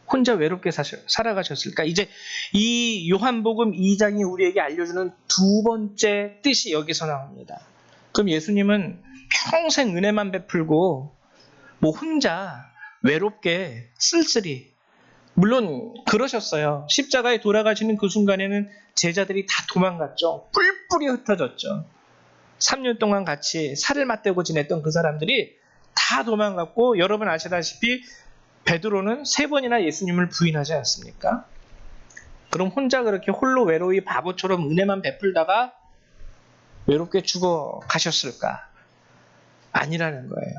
혼자 외롭게 살아가셨을까? 이제 이 요한복음 2장이 우리에게 알려주는 두 번째 뜻이 여기서 나옵니다. 그럼 예수님은 평생 은혜만 베풀고 뭐 혼자 외롭게 쓸쓸히, 물론 그러셨어요. 십자가에 돌아가시는 그 순간에는 제자들이 다 도망갔죠. 뿔뿔이 흩어졌죠. 3년 동안 같이 살을 맞대고 지냈던 그 사람들이 다 도망갔고, 여러분 아시다시피 베드로는 3번이나 예수님을 부인하지 않습니까? 그럼 혼자 그렇게 홀로 외로이 바보처럼 은혜만 베풀다가 외롭게 죽어 가셨을까? 아니라는 거예요.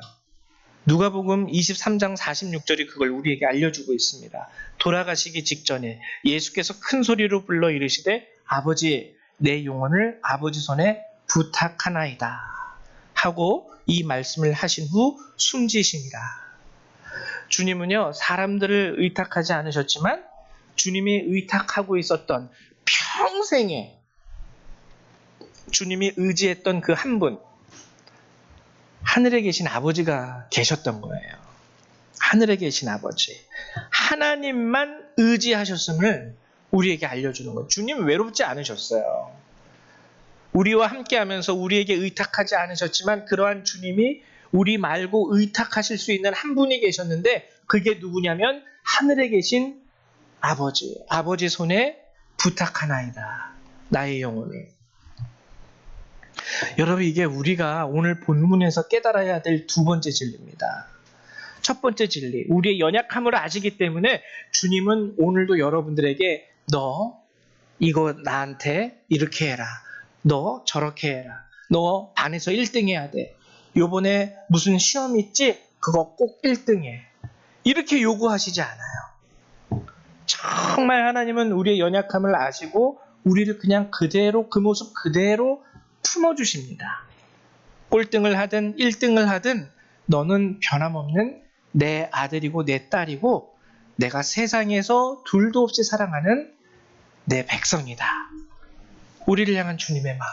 누가복음 23장 46절이 그걸 우리에게 알려주고 있습니다. 돌아가시기 직전에 예수께서 큰 소리로 불러 이르시되 아버지, 내 영혼을 아버지 손에 부탁하나이다 하고 이 말씀을 하신 후 숨지시니라. 주님은요, 사람들을 의탁하지 않으셨지만 주님이 의탁하고 있었던, 평생에 주님이 의지했던 그 한 분, 하늘에 계신 아버지가 계셨던 거예요. 하늘에 계신 아버지, 하나님만 의지하셨음을 우리에게 알려주는 거예요. 주님 외롭지 않으셨어요. 우리와 함께하면서 우리에게 의탁하지 않으셨지만 그러한 주님이 우리 말고 의탁하실 수 있는 한 분이 계셨는데, 그게 누구냐면 하늘에 계신 아버지, 아버지 손에 부탁하나이다, 나의 영혼을. 여러분, 이게 우리가 오늘 본문에서 깨달아야 될 두 번째 진리입니다. 첫 번째 진리, 우리의 연약함을 아시기 때문에 주님은 오늘도 여러분들에게 너 이거 나한테 이렇게 해라, 너 저렇게 해라, 너 반에서 1등 해야 돼, 요번에 무슨 시험 있지? 그거 꼭 1등 해, 이렇게 요구하시지 않아요. 정말 하나님은 우리의 연약함을 아시고 우리를 그냥 그대로, 그 모습 그대로 품어주십니다. 꼴등을 하든 1등을 하든 너는 변함없는 내 아들이고 내 딸이고 내가 세상에서 둘도 없이 사랑하는 내 백성이다. 우리를 향한 주님의 마음.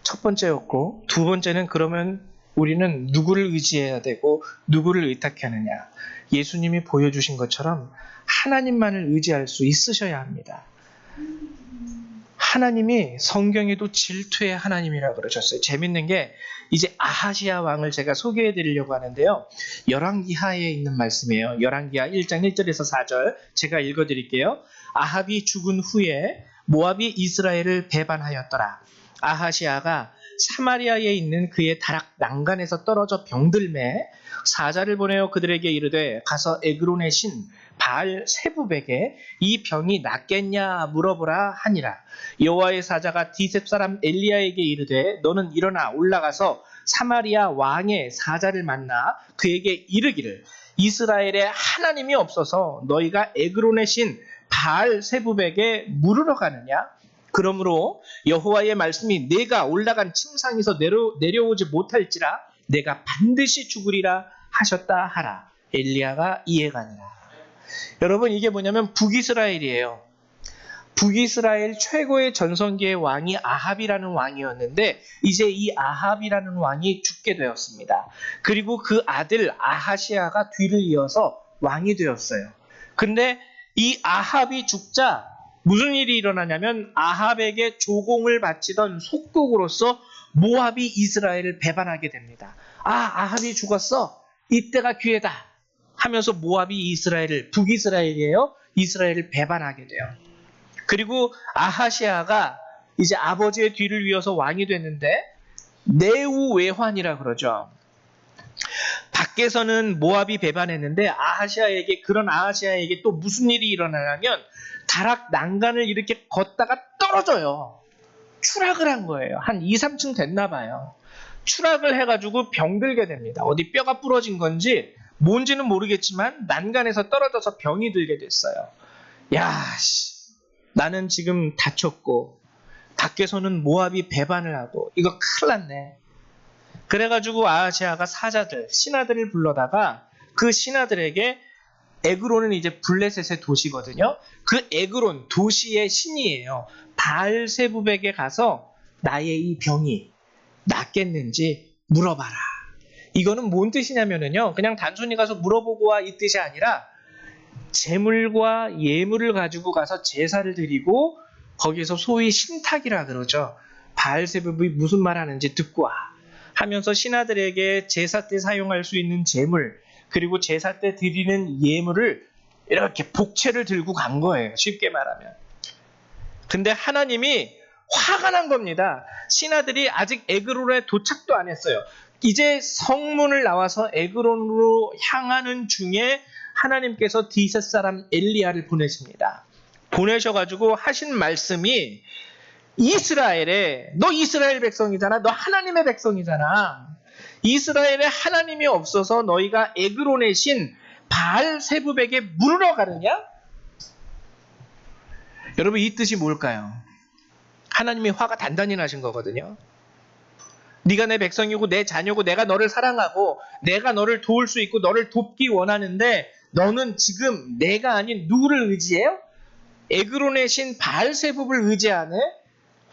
첫 번째였고, 두 번째는 그러면 우리는 누구를 의지해야 되고 누구를 의탁하느냐. 예수님이 보여주신 것처럼 하나님만을 의지할 수 있으셔야 합니다. 하나님이 성경에도 질투의 하나님이라고 그러셨어요. 재밌는 게 이제 아하시아 왕을 제가 소개해 드리려고 하는데요. 열왕기하에 있는 말씀이에요. 열왕기하 1장 1절에서 4절 제가 읽어 드릴게요. 아합이 죽은 후에 모압이 이스라엘을 배반하였더라. 아하시아가 사마리아에 있는 그의 다락 난간에서 떨어져 병들매 사자를 보내어 그들에게 이르되 가서 에그론의 신 바알 세부백에 이 병이 낫겠냐 물어보라 하니라. 여호와의 사자가 디셉 사람 엘리야에게 이르되 너는 일어나 올라가서 사마리아 왕의 사자를 만나 그에게 이르기를 이스라엘에 하나님이 없어서 너희가 에그론의 신 바알 세부백에 물으러 가느냐? 그러므로 여호와의 말씀이 내가 올라간 침상에서 내려오지 못할지라 내가 반드시 죽으리라 하셨다 하라. 엘리야가 이해가니라. 여러분 이게 뭐냐면 북이스라엘이에요. 북이스라엘 최고의 전성기의 왕이 아합이라는 왕이었는데 이제 이 아합이라는 왕이 죽게 되었습니다. 그리고 그 아들 아하시아가 뒤를 이어서 왕이 되었어요. 근데 이 아합이 죽자 무슨 일이 일어나냐면 아합에게 조공을 바치던 속국으로서 모압이 이스라엘을 배반하게 됩니다. 아합이 죽었어. 이때가 기회다. 하면서 모압이 이스라엘을 북이스라엘이에요. 이스라엘을 배반하게 돼요. 그리고 아하시아가 이제 아버지의 뒤를 이어서 왕이 됐는데 내우외환이라 그러죠. 밖에서는 모압이 배반했는데 그런 아하시아에게 또 무슨 일이 일어나냐면 다락 난간을 이렇게 걷다가 떨어져요. 추락을 한 거예요. 한 2, 3층 됐나 봐요. 추락을 해가지고 병들게 됩니다. 어디 뼈가 부러진 건지 뭔지는 모르겠지만 난간에서 떨어져서 병이 들게 됐어요. 나는 지금 다쳤고 밖에서는 모압이 배반을 하고 이거 큰일 났네. 그래가지고 아하시아가 신하들을 불러다가 그 신하들에게 에그론은 이제 블레셋의 도시거든요. 그 에그론 도시의 신이에요. 바알세부백에 가서 나의 이 병이 낫겠는지 물어봐라. 이거는 뭔 뜻이냐면요. 그냥 단순히 가서 물어보고 와 이 뜻이 아니라 재물과 예물을 가지고 가서 제사를 드리고 거기서 소위 신탁이라 그러죠. 바알세부백이 무슨 말 하는지 듣고 와. 하면서 신하들에게 제사 때 사용할 수 있는 재물 그리고 제사 때 드리는 예물을 이렇게 복채를 들고 간 거예요. 쉽게 말하면. 근데 하나님이 화가 난 겁니다. 신하들이 아직 에그론에 도착도 안 했어요. 이제 성문을 나와서 에그론으로 향하는 중에 하나님께서 디셋 사람 엘리야를 보내십니다. 보내셔가지고 하신 말씀이 너 이스라엘 백성이잖아. 너 하나님의 백성이잖아. 이스라엘에 하나님이 없어서 너희가 에그론의 신 바알세부백에 물으러 가느냐? 여러분 이 뜻이 뭘까요? 하나님이 화가 단단히 나신 거거든요. 네가 내 백성이고 내 자녀고 내가 너를 사랑하고 내가 너를 도울 수 있고 너를 돕기 원하는데 너는 지금 내가 아닌 누구를 의지해요? 에그론의 신 바알세부백을 의지하네?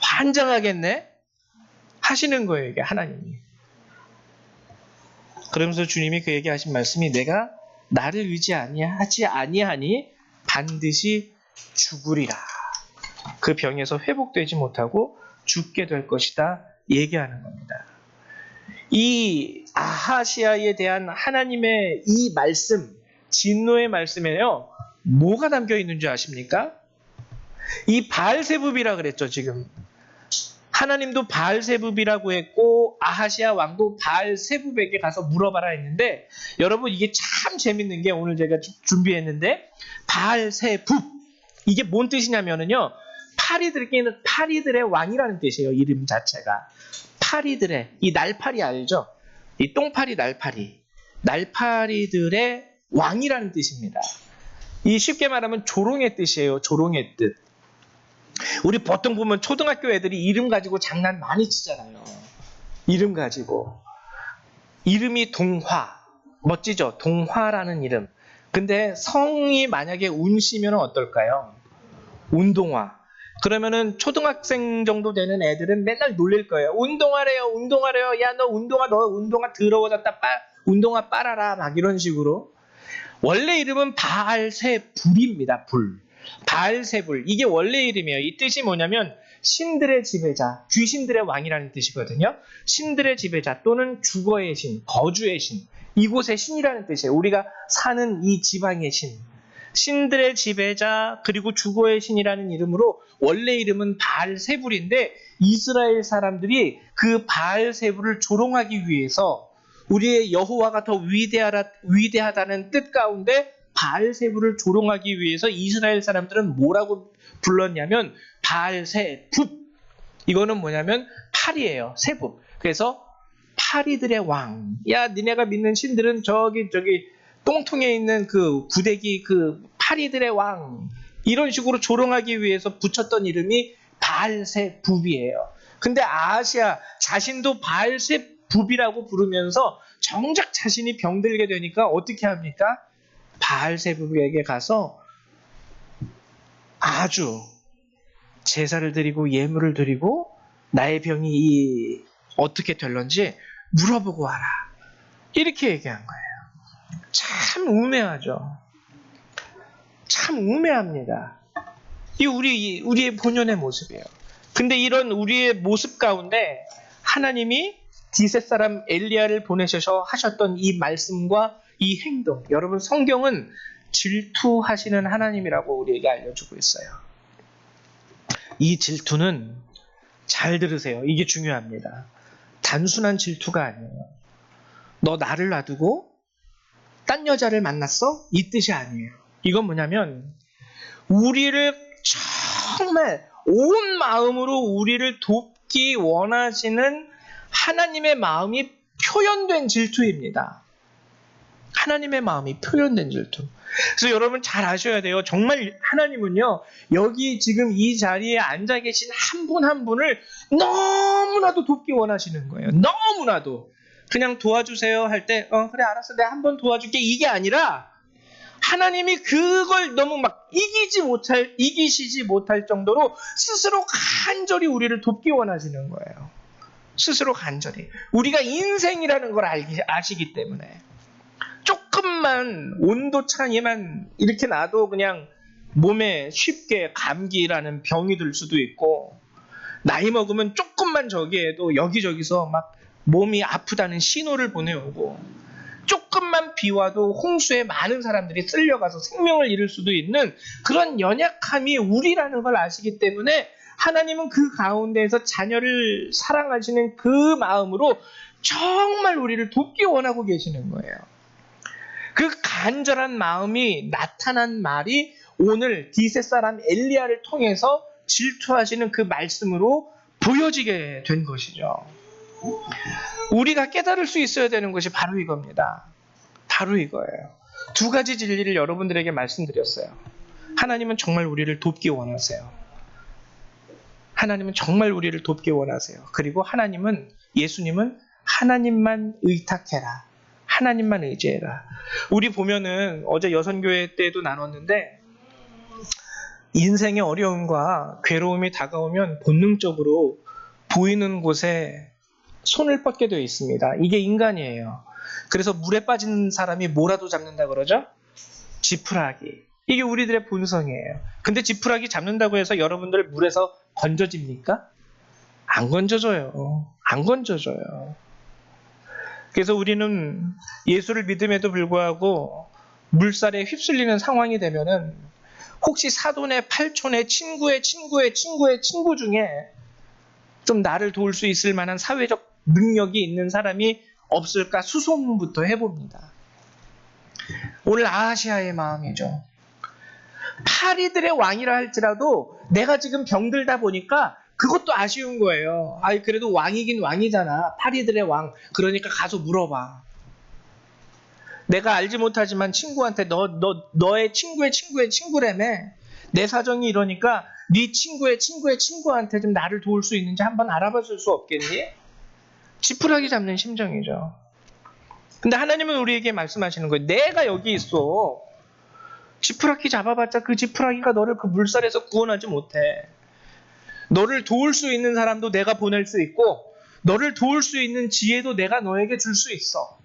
환장하겠네? 하시는 거예요, 이게 하나님이. 그러면서 주님이 그에게 하신 말씀이 내가 나를 의지하지 아니하니 반드시 죽으리라. 그 병에서 회복되지 못하고 죽게 될 것이다 얘기하는 겁니다. 이 아하시아에 대한 하나님의 이 말씀, 진노의 말씀에요. 뭐가 담겨 있는 줄 아십니까? 이 바알세부비라 그랬죠, 지금. 하나님도 바알세부비라고 했고 아하시아 왕도 바알세부백에 가서 물어봐라 했는데 여러분 이게 참 재밌는 게 오늘 제가 준비했는데 바알세부 이게 뭔 뜻이냐면요 파리들의 왕이라는 뜻이에요. 이름 자체가 파리들의 이 날파리 알죠? 이 똥파리 날파리들의 왕이라는 뜻입니다. 이 쉽게 말하면 조롱의 뜻이에요. 조롱의 뜻. 우리 보통 보면 초등학교 애들이 이름 가지고 장난 많이 치잖아요. 이름 가지고. 이름이 동화. 멋지죠? 동화라는 이름. 근데 성이 만약에 운시면 어떨까요? 운동화. 그러면은 초등학생 정도 되는 애들은 맨날 놀릴 거예요. 운동하래요, 운동하래요. 야, 너 운동화 더러워졌다. 운동화 빨아라. 막 이런 식으로. 원래 이름은 바알세불입니다. 불. 바알세불. 이게 원래 이름이에요. 이 뜻이 뭐냐면 신들의 지배자, 귀신들의 왕이라는 뜻이거든요. 신들의 지배자 또는 주거의 신, 거주의 신. 이곳의 신이라는 뜻이에요. 우리가 사는 이 지방의 신. 신들의 지배자 그리고 주거의 신이라는 이름으로 원래 이름은 바알세불인데 이스라엘 사람들이 그 바알세불을 조롱하기 위해서 우리의 여호와가 더 위대하다는 뜻 가운데 바알세불을 조롱하기 위해서 이스라엘 사람들은 뭐라고 불렀냐면 바알세붓. 이거는 뭐냐면 파리예요. 세붓. 그래서 파리들의 왕. 야, 니네가 믿는 신들은 저기 똥통에 있는 그 구데기 그 파리들의 왕. 이런 식으로 조롱하기 위해서 붙였던 이름이 바알세붓이에요. 근데 아하시아 자신도 바알세붓이라고 부르면서 정작 자신이 병들게 되니까 어떻게 합니까? 바알세붓에게 가서 아주 제사를 드리고 예물을 드리고 나의 병이 어떻게 될런지 물어보고 와라. 이렇게 얘기한 거예요. 참 우매하죠. 참 우매합니다. 이 우리의 본연의 모습이에요. 근데 이런 우리의 모습 가운데 하나님이 디셋 사람 엘리야를 보내셔서 하셨던 이 말씀과 이 행동, 여러분 성경은 질투하시는 하나님이라고 우리에게 알려주고 있어요. 이 질투는 잘 들으세요. 이게 중요합니다. 단순한 질투가 아니에요. 너 나를 놔두고 딴 여자를 만났어? 이 뜻이 아니에요. 이건 뭐냐면 우리를 정말 온 마음으로 우리를 돕기 원하시는 하나님의 마음이 표현된 질투입니다. 하나님의 마음이 표현된 질투. 그래서 여러분 잘 아셔야 돼요. 정말 하나님은요, 여기 지금 이 자리에 앉아 계신 한 분 한 분을 너무나도 돕기 원하시는 거예요. 너무나도. 그냥 도와주세요 할 때, 그래, 알았어. 내가 한번 도와줄게. 이게 아니라, 하나님이 그걸 너무 막 이기시지 못할 정도로 스스로 간절히 우리를 돕기 원하시는 거예요. 스스로 간절히. 우리가 인생이라는 걸 아시기 때문에. 조금만 온도 차이만 이렇게 나도 그냥 몸에 쉽게 감기라는 병이 들 수도 있고, 나이 먹으면 조금만 저기에도 여기저기서 막 몸이 아프다는 신호를 보내오고, 조금만 비 와도 홍수에 많은 사람들이 쓸려가서 생명을 잃을 수도 있는 그런 연약함이 우리라는 걸 아시기 때문에 하나님은 그 가운데에서 자녀를 사랑하시는 그 마음으로 정말 우리를 돕기 원하고 계시는 거예요. 그 간절한 마음이 나타난 말이 오늘 디셋 사람 엘리야를 통해서 질투하시는 그 말씀으로 보여지게 된 것이죠. 우리가 깨달을 수 있어야 되는 것이 바로 이겁니다. 바로 이거예요. 두 가지 진리를 여러분들에게 말씀드렸어요. 하나님은 정말 우리를 돕기 원하세요. 하나님은 정말 우리를 돕기 원하세요. 그리고 예수님은 하나님만 의탁해라. 하나님만 의지해라. 우리 보면은 어제 여선교회 때도 나눴는데, 인생의 어려움과 괴로움이 다가오면 본능적으로 보이는 곳에 손을 뻗게 되어 있습니다. 이게 인간이에요. 그래서 물에 빠진 사람이 뭐라도 잡는다 그러죠? 지푸라기. 이게 우리들의 본성이에요. 근데 지푸라기 잡는다고 해서 여러분들 물에서 건져집니까? 안 건져져요. 안 건져져요. 그래서 우리는 예수를 믿음에도 불구하고 물살에 휩쓸리는 상황이 되면은 혹시 사돈의 팔촌의 친구의 친구 중에 좀 나를 도울 수 있을 만한 사회적 능력이 있는 사람이 없을까 수소문부터 해봅니다. 오늘 아하시아의 마음이죠. 파리들의 왕이라 할지라도 내가 지금 병들다 보니까 그것도 아쉬운 거예요. 그래도 왕이긴 왕이잖아. 파리들의 왕. 그러니까 가서 물어봐. 내가 알지 못하지만 친구한테 너의 친구의 친구라며. 내 사정이 이러니까 네 친구의 친구한테 좀 나를 도울 수 있는지 한번 알아봐 줄 수 없겠니? 지푸라기 잡는 심정이죠. 근데 하나님은 우리에게 말씀하시는 거예요. 내가 여기 있어. 지푸라기 잡아봤자 그 지푸라기가 너를 그 물살에서 구원하지 못해. 너를 도울 수 있는 사람도 내가 보낼 수 있고 너를 도울 수 있는 지혜도 내가 너에게 줄 수 있어.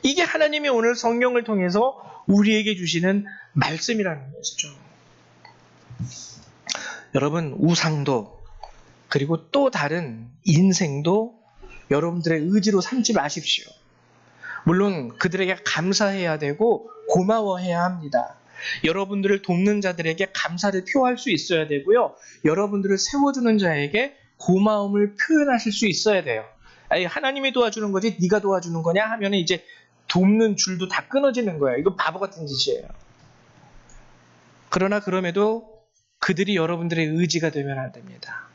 이게 하나님이 오늘 성경을 통해서 우리에게 주시는 말씀이라는 것이죠. 여러분, 우상도 그리고 또 다른 인생도 여러분들의 의지로 삼지 마십시오. 물론 그들에게 감사해야 되고 고마워해야 합니다. 여러분들을 돕는 자들에게 감사를 표할 수 있어야 되고요. 여러분들을 세워주는 자에게 고마움을 표현하실 수 있어야 돼요. 아니, 하나님이 도와주는 거지 네가 도와주는 거냐 하면 이제 돕는 줄도 다 끊어지는 거예요. 이거 바보 같은 짓이에요. 그러나 그럼에도 그들이 여러분들의 의지가 되면 안 됩니다.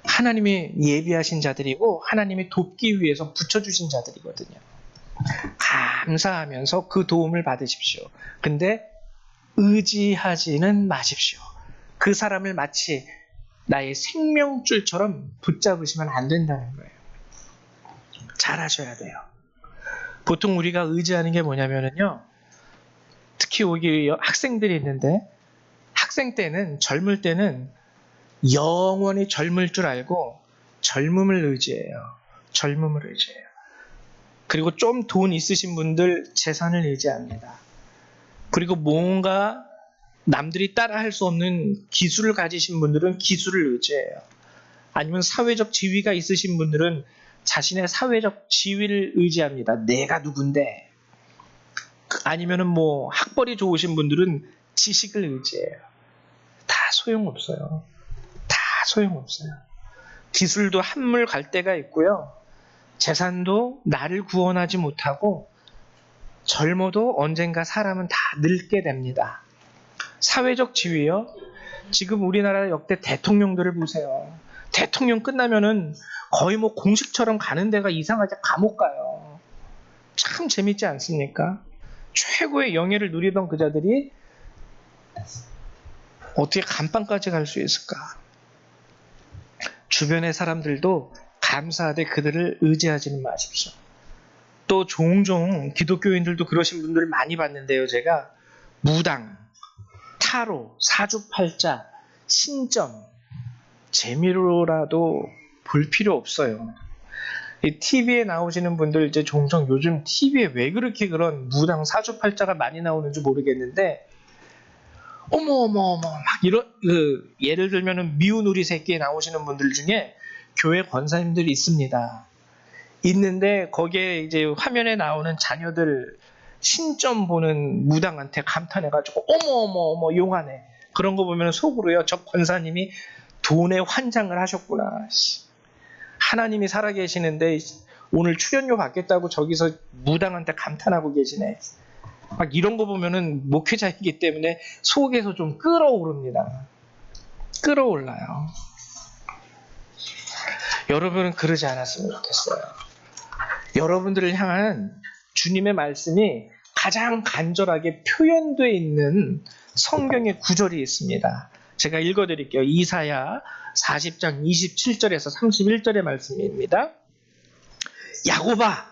하나님이 예비하신 자들이고 하나님이 돕기 위해서 붙여주신 자들이거든요. 감사하면서 그 도움을 받으십시오. 근데 의지하지는 마십시오. 그 사람을 마치 나의 생명줄처럼 붙잡으시면 안 된다는 거예요. 잘하셔야 돼요. 보통 우리가 의지하는 게 뭐냐면요. 특히 여기 학생들이 있는데 학생 때는 젊을 때는 영원히 젊을 줄 알고 젊음을 의지해요. 젊음을 의지해요. 그리고 좀 돈 있으신 분들 재산을 의지합니다. 그리고 뭔가 남들이 따라할 수 없는 기술을 가지신 분들은 기술을 의지해요. 아니면 사회적 지위가 있으신 분들은 자신의 사회적 지위를 의지합니다. 내가 누군데. 아니면은 뭐 학벌이 좋으신 분들은 지식을 의지해요. 다 소용없어요. 다 소용없어요. 기술도 한물 갈 때가 있고요. 재산도 나를 구원하지 못하고 젊어도 언젠가 사람은 다 늙게 됩니다. 사회적 지위요. 지금 우리나라 역대 대통령들을 보세요. 대통령 끝나면은 거의 뭐 공식처럼 가는 데가 이상하게 감옥 가요. 참 재밌지 않습니까? 최고의 영예를 누리던 그자들이 어떻게 감방까지 갈 수 있을까? 주변의 사람들도 감사하되 그들을 의지하지는 마십시오. 또 종종 기독교인들도 그러신 분들을 많이 봤는데요. 제가 무당, 타로, 사주팔자, 신점 재미로라도 볼 필요 없어요. 이 TV에 나오시는 분들 이제 종종 요즘 TV에 왜 그렇게 그런 무당, 사주팔자가 많이 나오는지 모르겠는데 어머 막 이런 예를 들면은 미운 우리 새끼에 나오시는 분들 중에 교회 권사님들이 있습니다. 있는데 거기에 이제 화면에 나오는 자녀들 신점 보는 무당한테 감탄해가지고 어머 용하네. 그런 거 보면 속으로요. 저 권사님이 돈에 환장을 하셨구나. 하나님이 살아계시는데 오늘 출연료 받겠다고 저기서 무당한테 감탄하고 계시네. 막 이런 거 보면은 목회자이기 때문에 속에서 좀 끌어오릅니다. 끌어올라요. 여러분은 그러지 않았으면 좋겠어요. 여러분들을 향한 주님의 말씀이 가장 간절하게 표현되어 있는 성경의 구절이 있습니다. 제가 읽어드릴게요. 이사야 40장 27절에서 31절의 말씀입니다. 야곱아,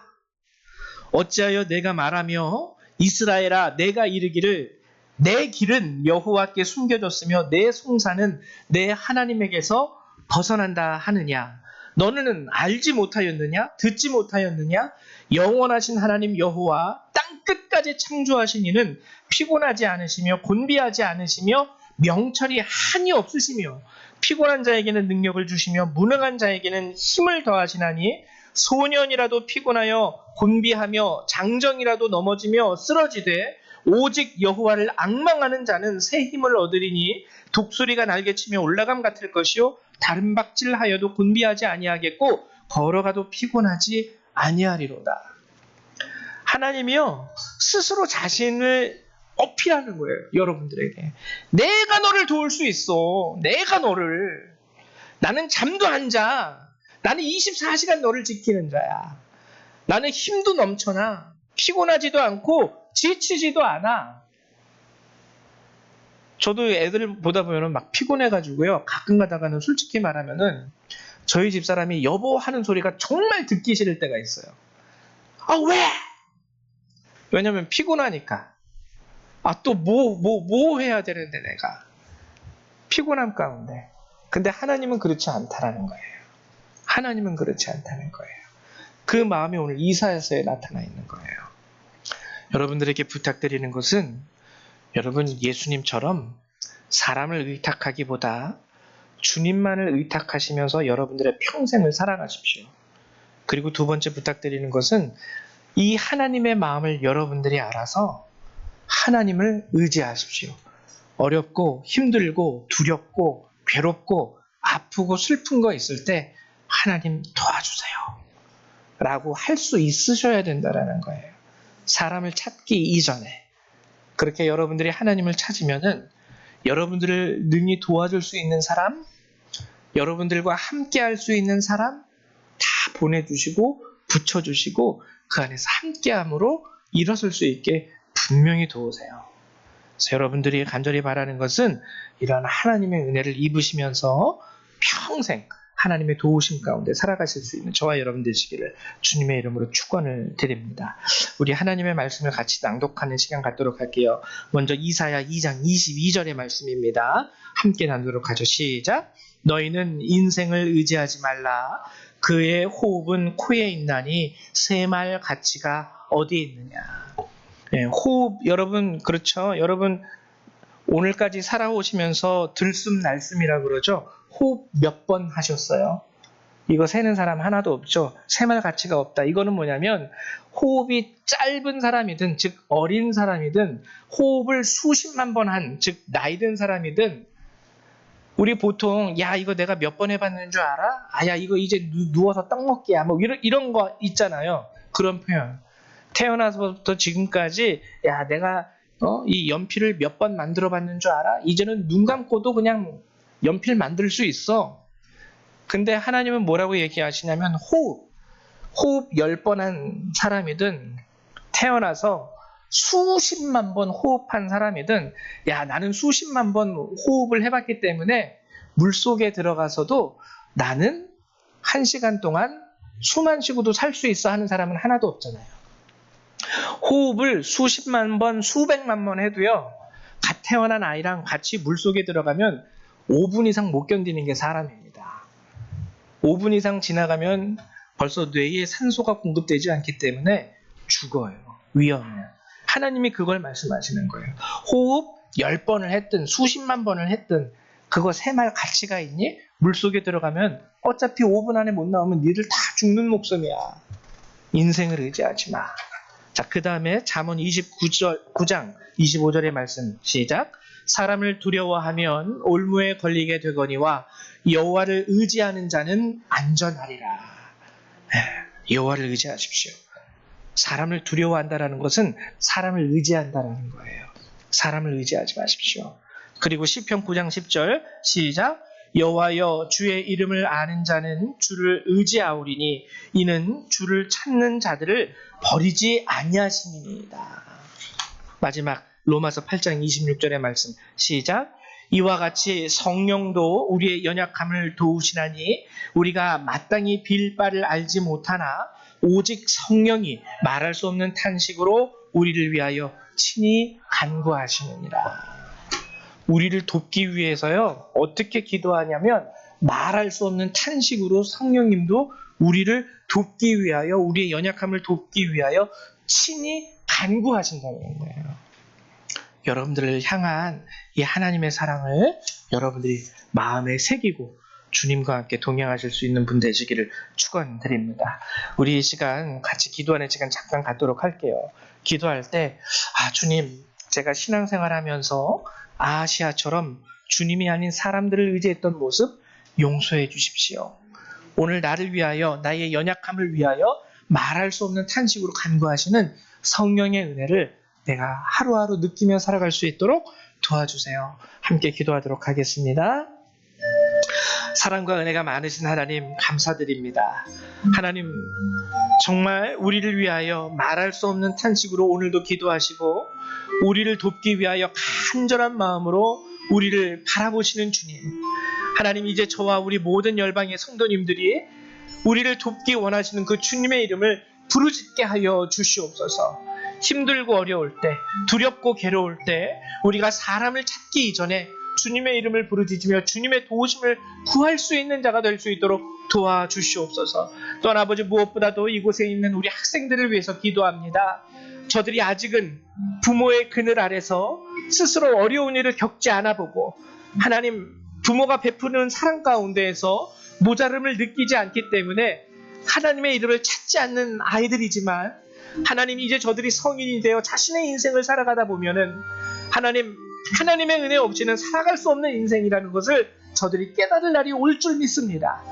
어찌하여 내가 말하며 이스라엘아, 내가 이르기를 내 길은 여호와께 숨겨졌으며 내 송사는 내 하나님에게서 벗어난다 하느냐? 너는 알지 못하였느냐? 듣지 못하였느냐? 영원하신 하나님 여호와 땅 끝까지 창조하신 이는 피곤하지 않으시며 곤비하지 않으시며 명철이 한이 없으시며 피곤한 자에게는 능력을 주시며 무능한 자에게는 힘을 더하시나니 소년이라도 피곤하여 곤비하며 장정이라도 넘어지며 쓰러지되 오직 여호와를 앙망하는 자는 새 힘을 얻으리니 독수리가 날개치며 올라감 같을 것이요 다른 박질하여도 곤비하지 아니하겠고 걸어가도 피곤하지 아니하리로다. 하나님이요 스스로 자신을 어필하는 거예요. 여러분들에게 내가 너를 도울 수 있어. 내가 너를. 나는 잠도 안 자. 나는 24시간 너를 지키는 자야. 나는 힘도 넘쳐나. 피곤하지도 않고 지치지도 않아. 저도 애들 보다 보면 막 피곤해가지고요. 가끔 가다가는 솔직히 말하면은 저희 집사람이 여보 하는 소리가 정말 듣기 싫을 때가 있어요. 아, 왜? 왜냐면 피곤하니까. 아, 또 뭐 해야 되는데 내가. 피곤함 가운데. 근데 하나님은 그렇지 않다라는 거예요. 하나님은 그렇지 않다는 거예요. 그 마음이 오늘 이사야서에 나타나 있는 거예요. 여러분들에게 부탁드리는 것은 여러분 예수님처럼 사람을 의탁하기보다 주님만을 의탁하시면서 여러분들의 평생을 살아가십시오. 그리고 두 번째 부탁드리는 것은 이 하나님의 마음을 여러분들이 알아서 하나님을 의지하십시오. 어렵고 힘들고 두렵고 괴롭고 아프고 슬픈 거 있을 때 하나님 도와주세요 라고 할 수 있으셔야 된다는 거예요. 사람을 찾기 이전에. 그렇게 여러분들이 하나님을 찾으면은 여러분들을 능히 도와줄 수 있는 사람, 여러분들과 함께 할 수 있는 사람 다 보내주시고 붙여주시고 그 안에서 함께함으로 일어설 수 있게 분명히 도우세요. 그래서 여러분들이 간절히 바라는 것은 이러한 하나님의 은혜를 입으시면서 평생 하나님의 도우심 가운데 살아가실 수 있는 저와 여러분 되시기를 주님의 이름으로 축원을 드립니다. 우리 하나님의 말씀을 같이 낭독하는 시간 갖도록 할게요. 먼저 이사야 2장 22절의 말씀입니다. 함께 나누도록 하죠. 시작. 너희는 인생을 의지하지 말라. 그의 호흡은 코에 있나니 새말 가치가 어디에 있느냐. 호흡 여러분 그렇죠? 여러분 오늘까지 살아오시면서 들숨 날숨이라고 그러죠? 호흡 몇 번 하셨어요? 이거 세는 사람 하나도 없죠? 세말 가치가 없다. 이거는 뭐냐면 호흡이 짧은 사람이든 즉 어린 사람이든 호흡을 수십만 번 한 즉 나이 든 사람이든 우리 보통 야 이거 내가 몇 번 해봤는 줄 알아? 아야 이거 이제 누워서 떡 먹기야 뭐 이런 거 있잖아요. 그런 표현. 태어나서부터 지금까지 야 내가 이 연필을 몇 번 만들어 봤는 줄 알아? 이제는 눈 감고도 그냥 연필 만들 수 있어. 근데 하나님은 뭐라고 얘기하시냐면 호흡 10번 한 사람이든 태어나서 수십만 번 호흡한 사람이든 야 나는 수십만 번 호흡을 해봤기 때문에 물속에 들어가서도 나는 1시간 동안 숨 안 쉬고도 살 수 있어 하는 사람은 하나도 없잖아요. 호흡을 수십만 번 수백만 번 해도요 갓 태어난 아이랑 같이 물속에 들어가면 5분 이상 못 견디는 게 사람입니다. 5분 이상 지나가면 벌써 뇌에 산소가 공급되지 않기 때문에 죽어요. 위험해요. 하나님이 그걸 말씀하시는 거예요. 호흡 10번을 했든 수십만 번을 했든 그거 새말 가치가 있니? 물속에 들어가면 어차피 5분 안에 못 나오면 니들 다 죽는 목숨이야. 인생을 의지하지 마. 자, 그 다음에 잠언 9장 25절의 말씀 시작. 사람을 두려워하면 올무에 걸리게 되거니와 여호와를 의지하는 자는 안전하리라. 여호와를 의지하십시오. 사람을 두려워한다라는 것은 사람을 의지한다라는 거예요. 사람을 의지하지 마십시오. 그리고 시편 9장 10절 시작. 여호와여 주의 이름을 아는 자는 주를 의지하오리니 이는 주를 찾는 자들을 버리지 아니하심이니이다. 마지막 로마서 8장 26절의 말씀 시작. 이와 같이 성령도 우리의 연약함을 도우시나니 우리가 마땅히 빌 바를 알지 못하나 오직 성령이 말할 수 없는 탄식으로 우리를 위하여 친히 간구하시느니라. 우리를 돕기 위해서요 어떻게 기도하냐면 말할 수 없는 탄식으로 성령님도 우리를 돕기 위하여 우리의 연약함을 돕기 위하여 친히 간구하신다는 거예요. 여러분들을 향한 이 하나님의 사랑을 여러분들이 마음에 새기고 주님과 함께 동행하실 수 있는 분 되시기를 축원드립니다. 우리 이 시간 같이 기도하는 시간 잠깐 갖도록 할게요. 기도할 때 주님 제가 신앙생활하면서 아시아처럼 주님이 아닌 사람들을 의지했던 모습 용서해 주십시오. 오늘 나를 위하여 나의 연약함을 위하여 말할 수 없는 탄식으로 간구하시는 성령의 은혜를 내가 하루하루 느끼며 살아갈 수 있도록 도와주세요. 함께 기도하도록 하겠습니다. 사랑과 은혜가 많으신 하나님 감사드립니다. 하나님 정말 우리를 위하여 말할 수 없는 탄식으로 오늘도 기도하시고 우리를 돕기 위하여 간절한 마음으로 우리를 바라보시는 주님. 하나님 이제 저와 우리 모든 열방의 성도님들이 우리를 돕기 원하시는 그 주님의 이름을 부르짖게 하여 주시옵소서. 힘들고 어려울 때, 두렵고 괴로울 때 우리가 사람을 찾기 이전에 주님의 이름을 부르짖으며 주님의 도우심을 구할 수 있는 자가 될 수 있도록 도와주시옵소서. 또한 아버지, 무엇보다도 이곳에 있는 우리 학생들을 위해서 기도합니다. 저들이 아직은 부모의 그늘 아래서 스스로 어려운 일을 겪지 않아 보고, 하나님, 부모가 베푸는 사랑 가운데에서 모자름을 느끼지 않기 때문에 하나님의 이름을 찾지 않는 아이들이지만, 하나님, 이제 저들이 성인이 되어 자신의 인생을 살아가다 보면은 하나님의 은혜 없이는 살아갈 수 없는 인생이라는 것을 저들이 깨달을 날이 올 줄 믿습니다.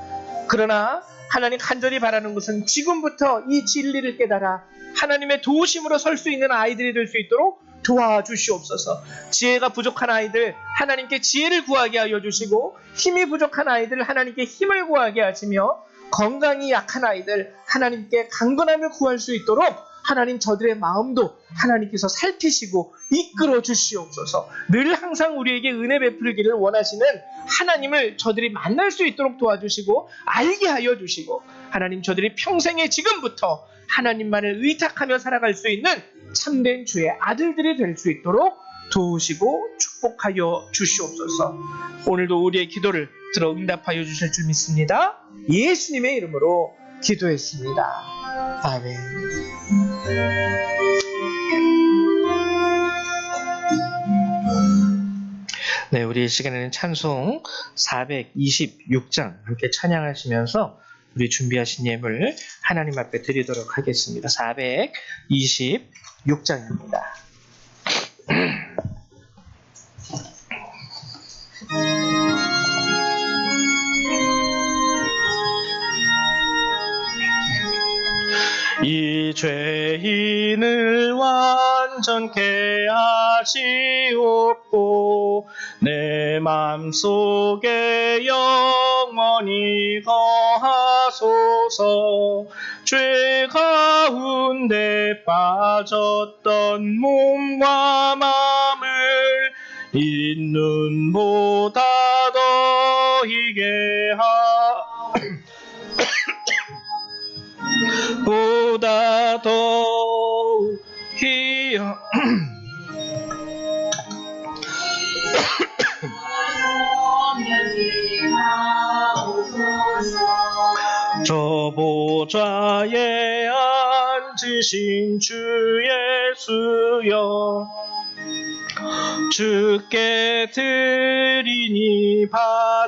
그러나 하나님, 간절히 바라는 것은 지금부터 이 진리를 깨달아 하나님의 도우심으로 설 수 있는 아이들이 될 수 있도록 도와주시옵소서. 지혜가 부족한 아이들, 하나님께 지혜를 구하게 하여 주시고, 힘이 부족한 아이들, 하나님께 힘을 구하게 하시며, 건강이 약한 아이들, 하나님께 강건함을 구할 수 있도록 하나님, 저들의 마음도 하나님께서 살피시고 이끌어 주시옵소서. 늘 항상 우리에게 은혜 베풀기를 원하시는 하나님을 저들이 만날 수 있도록 도와주시고 알게 하여 주시고, 하나님, 저들이 평생에 지금부터 하나님만을 의탁하며 살아갈 수 있는 참된 주의 아들들이 될 수 있도록 도우시고 축복하여 주시옵소서. 오늘도 우리의 기도를 들어 응답하여 주실 줄 믿습니다. 예수님의 이름으로 기도했습니다. 아멘. 네, 우리 이 시간에는 찬송 426장 함께 찬양하시면서 우리 준비하신 예물 하나님 앞에 드리도록 하겠습니다. 426장입니다. 이 죄인을 완전케 하시옵고 내 맘속에 영원히 거하소서. 죄 가운데 빠졌던 몸과 마음을 이 눈보다 더이게 보다 더욱이 저 보좌에 앉으신 주 예수여, 주께 드리니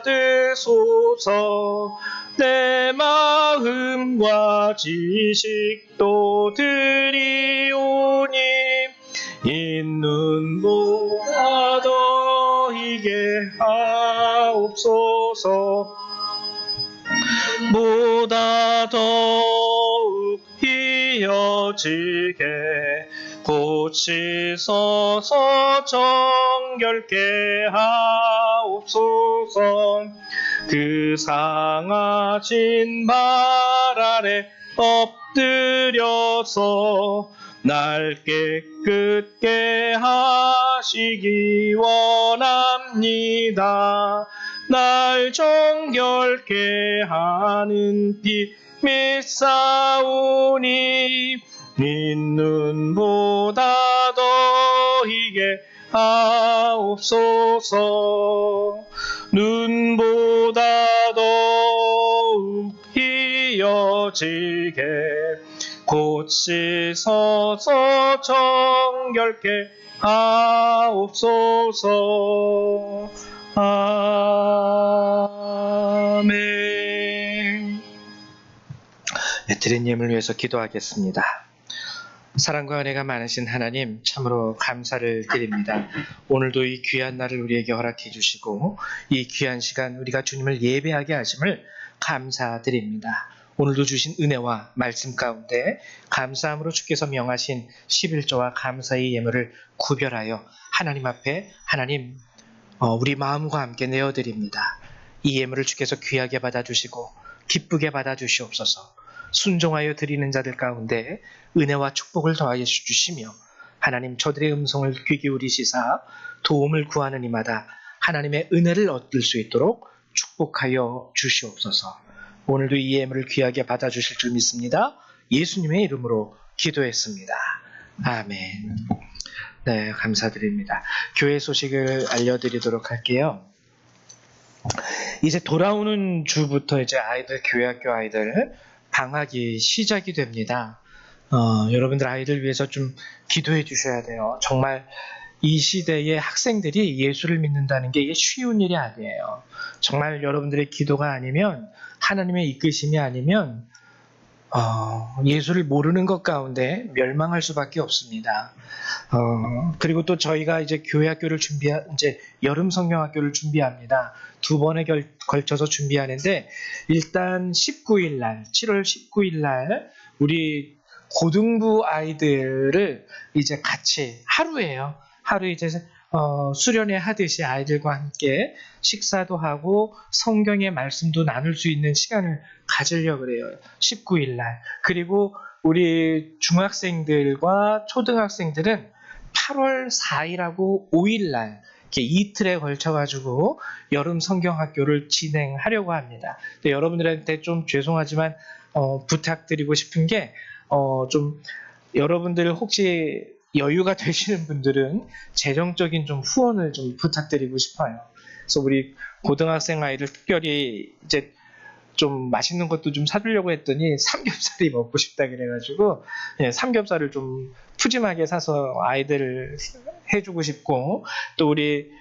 받으소서. 내 마음과 지식도 드리오니 있는보다 더이게 하옵소서. 보다 더욱 이어지게 고치소서. 정결케 하옵소서. 그 상하신 발 아래 엎드려서 날 깨끗게 하시기 원합니다. 날 정결케 하는 피 믿사오니 있는보다 더이게 하옵소서. 눈보다 더욱 이어지게 고치소서. 정결케 하옵소서. 아멘. 네, 드린 예물 위해서 기도하겠습니다. 사랑과 은혜가 많으신 하나님, 참으로 감사를 드립니다. 오늘도 이 귀한 날을 우리에게 허락해 주시고 이 귀한 시간 우리가 주님을 예배하게 하심을 감사드립니다. 오늘도 주신 은혜와 말씀 가운데 감사함으로 주께서 명하신 11조와 감사의 예물을 구별하여 하나님 앞에 우리 마음과 함께 내어드립니다. 이 예물을 주께서 귀하게 받아주시고 기쁘게 받아주시옵소서. 순종하여 드리는 자들 가운데 은혜와 축복을 더하여 주시며 하나님, 저들의 음성을 귀 기울이시사 도움을 구하는 이마다 하나님의 은혜를 얻을 수 있도록 축복하여 주시옵소서. 오늘도 이 예물을 귀하게 받아주실 줄 믿습니다. 예수님의 이름으로 기도했습니다. 아멘. 네, 감사드립니다. 교회 소식을 알려드리도록 할게요. 이제 돌아오는 주부터 이제 교회 학교 아이들 방학이 시작이 됩니다. 여러분들 아이들 위해서 좀 기도해 주셔야 돼요. 정말 이 시대의 학생들이 예수를 믿는다는 게 이게 쉬운 일이 아니에요. 정말 여러분들의 기도가 아니면, 하나님의 이끄심이 아니면 예수를 모르는 것 가운데 멸망할 수밖에 없습니다. 그리고 또 저희가 이제 교회 학교를 이제 여름 성경학교를 준비합니다. 2번에 걸쳐서 준비하는데, 일단 19일 날, 7월 19일 날, 우리 고등부 아이들을 이제 같이 하루 이제 수련회 하듯이 아이들과 함께 식사도 하고 성경의 말씀도 나눌 수 있는 시간을 가지려고 그래요. 19일 날. 그리고 우리 중학생들과 초등학생들은 8월 4일하고 5일 날 이렇게 이틀에 걸쳐가지고 여름 성경학교를 진행하려고 합니다. 근데 여러분들한테 좀 죄송하지만 부탁드리고 싶은 게 좀 여러분들 혹시 여유가 되시는 분들은 재정적인 좀 후원을 좀 부탁드리고 싶어요. 그래서 우리 고등학생 아이들 특별히 이제 좀 맛있는 것도 좀 사주려고 했더니 삼겹살이 먹고 싶다 그래가지고 삼겹살을 좀 푸짐하게 사서 아이들을 해주고 싶고, 또 우리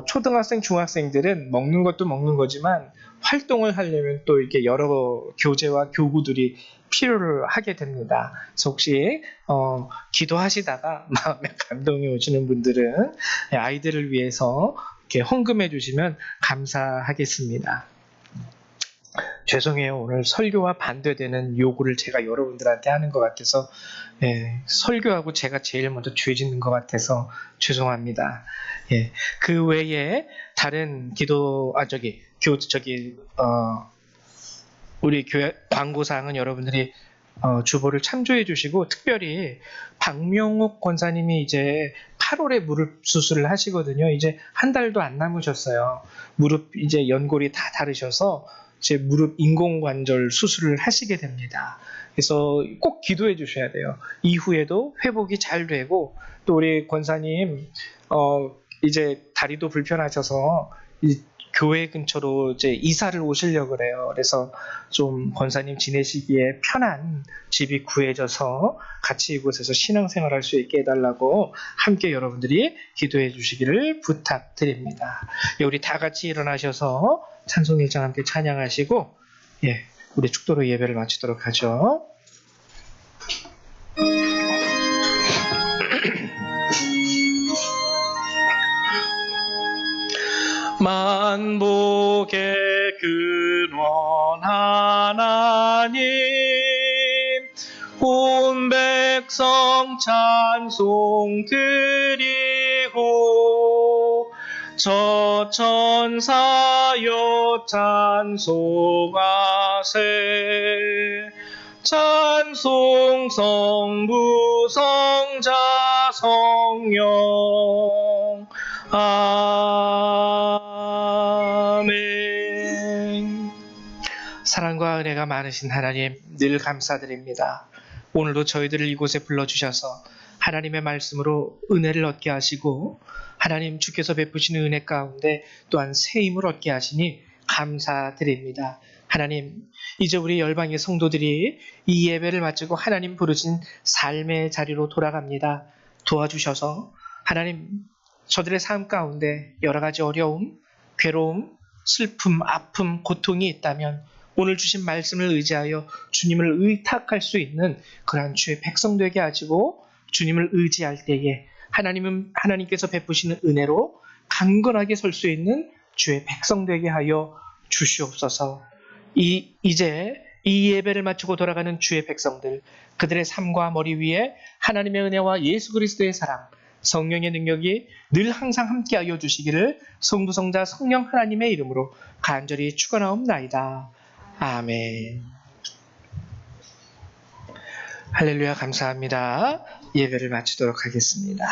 초등학생, 중학생들은 먹는 것도 먹는 거지만 활동을 하려면 또 이렇게 여러 교재와 교구들이 필요를 하게 됩니다. 그래서 혹시 기도하시다가 마음에 감동이 오시는 분들은 아이들을 위해서 이렇게 헌금해 주시면 감사하겠습니다. 죄송해요. 오늘 설교와 반대되는 요구를 제가 여러분들한테 하는 것 같아서, 설교하고 제가 제일 먼저 죄 짓는 것 같아서 죄송합니다. 그 외에 다른 우리 교회 광고사항은 여러분들이 주보를 참조해 주시고, 특별히 박명옥 권사님이 이제 8월에 무릎 수술을 하시거든요. 이제 한 달도 안 남으셨어요. 무릎 이제 연골이 다 다르셔서 제 무릎 인공관절 수술을 하시게 됩니다. 그래서 꼭 기도해 주셔야 돼요. 이후에도 회복이 잘 되고, 또 우리 권사님 이제 다리도 불편하셔서 이 교회 근처로 이제 이사를 오시려고 그래요. 그래서 좀 권사님 지내시기에 편한 집이 구해져서 같이 이곳에서 신앙생활할 수 있게 해달라고 함께 여러분들이 기도해 주시기를 부탁드립니다. 우리 다 같이 일어나셔서 찬송 1장 함께 찬양하시고, 우리 축도로 예배를 마치도록 하죠. 만복의 근원 하나님, 온 백성 찬송 드리고 저 천사여 찬송하세. 찬송 성부 성자 성령 아멘. 사랑과 은혜가 많으신 하나님, 늘 감사드립니다. 오늘도 저희들을 이곳에 불러주셔서 하나님의 말씀으로 은혜를 얻게 하시고, 하나님 주께서 베푸시는 은혜 가운데 또한 새 힘을 얻게 하시니 감사드립니다. 하나님, 이제 우리 열방의 성도들이 이 예배를 마치고 하나님 부르신 삶의 자리로 돌아갑니다. 도와주셔서 하나님, 저들의 삶 가운데 여러 가지 어려움, 괴로움, 슬픔, 아픔, 고통이 있다면 오늘 주신 말씀을 의지하여 주님을 의탁할 수 있는 그러한 주의 백성 되게 하시고, 주님을 의지할 때에 하나님께서 베푸시는 은혜로 강건하게 설 수 있는 주의 백성 되게 하여 주시옵소서. 이제 이 예배를 마치고 돌아가는 주의 백성들, 그들의 삶과 머리 위에 하나님의 은혜와 예수 그리스도의 사랑, 성령의 능력이 늘 항상 함께하여 주시기를 성부 성자 성령 하나님의 이름으로 간절히 축원하옵나이다. 아멘. 할렐루야, 감사합니다. 예배를 마치도록 하겠습니다.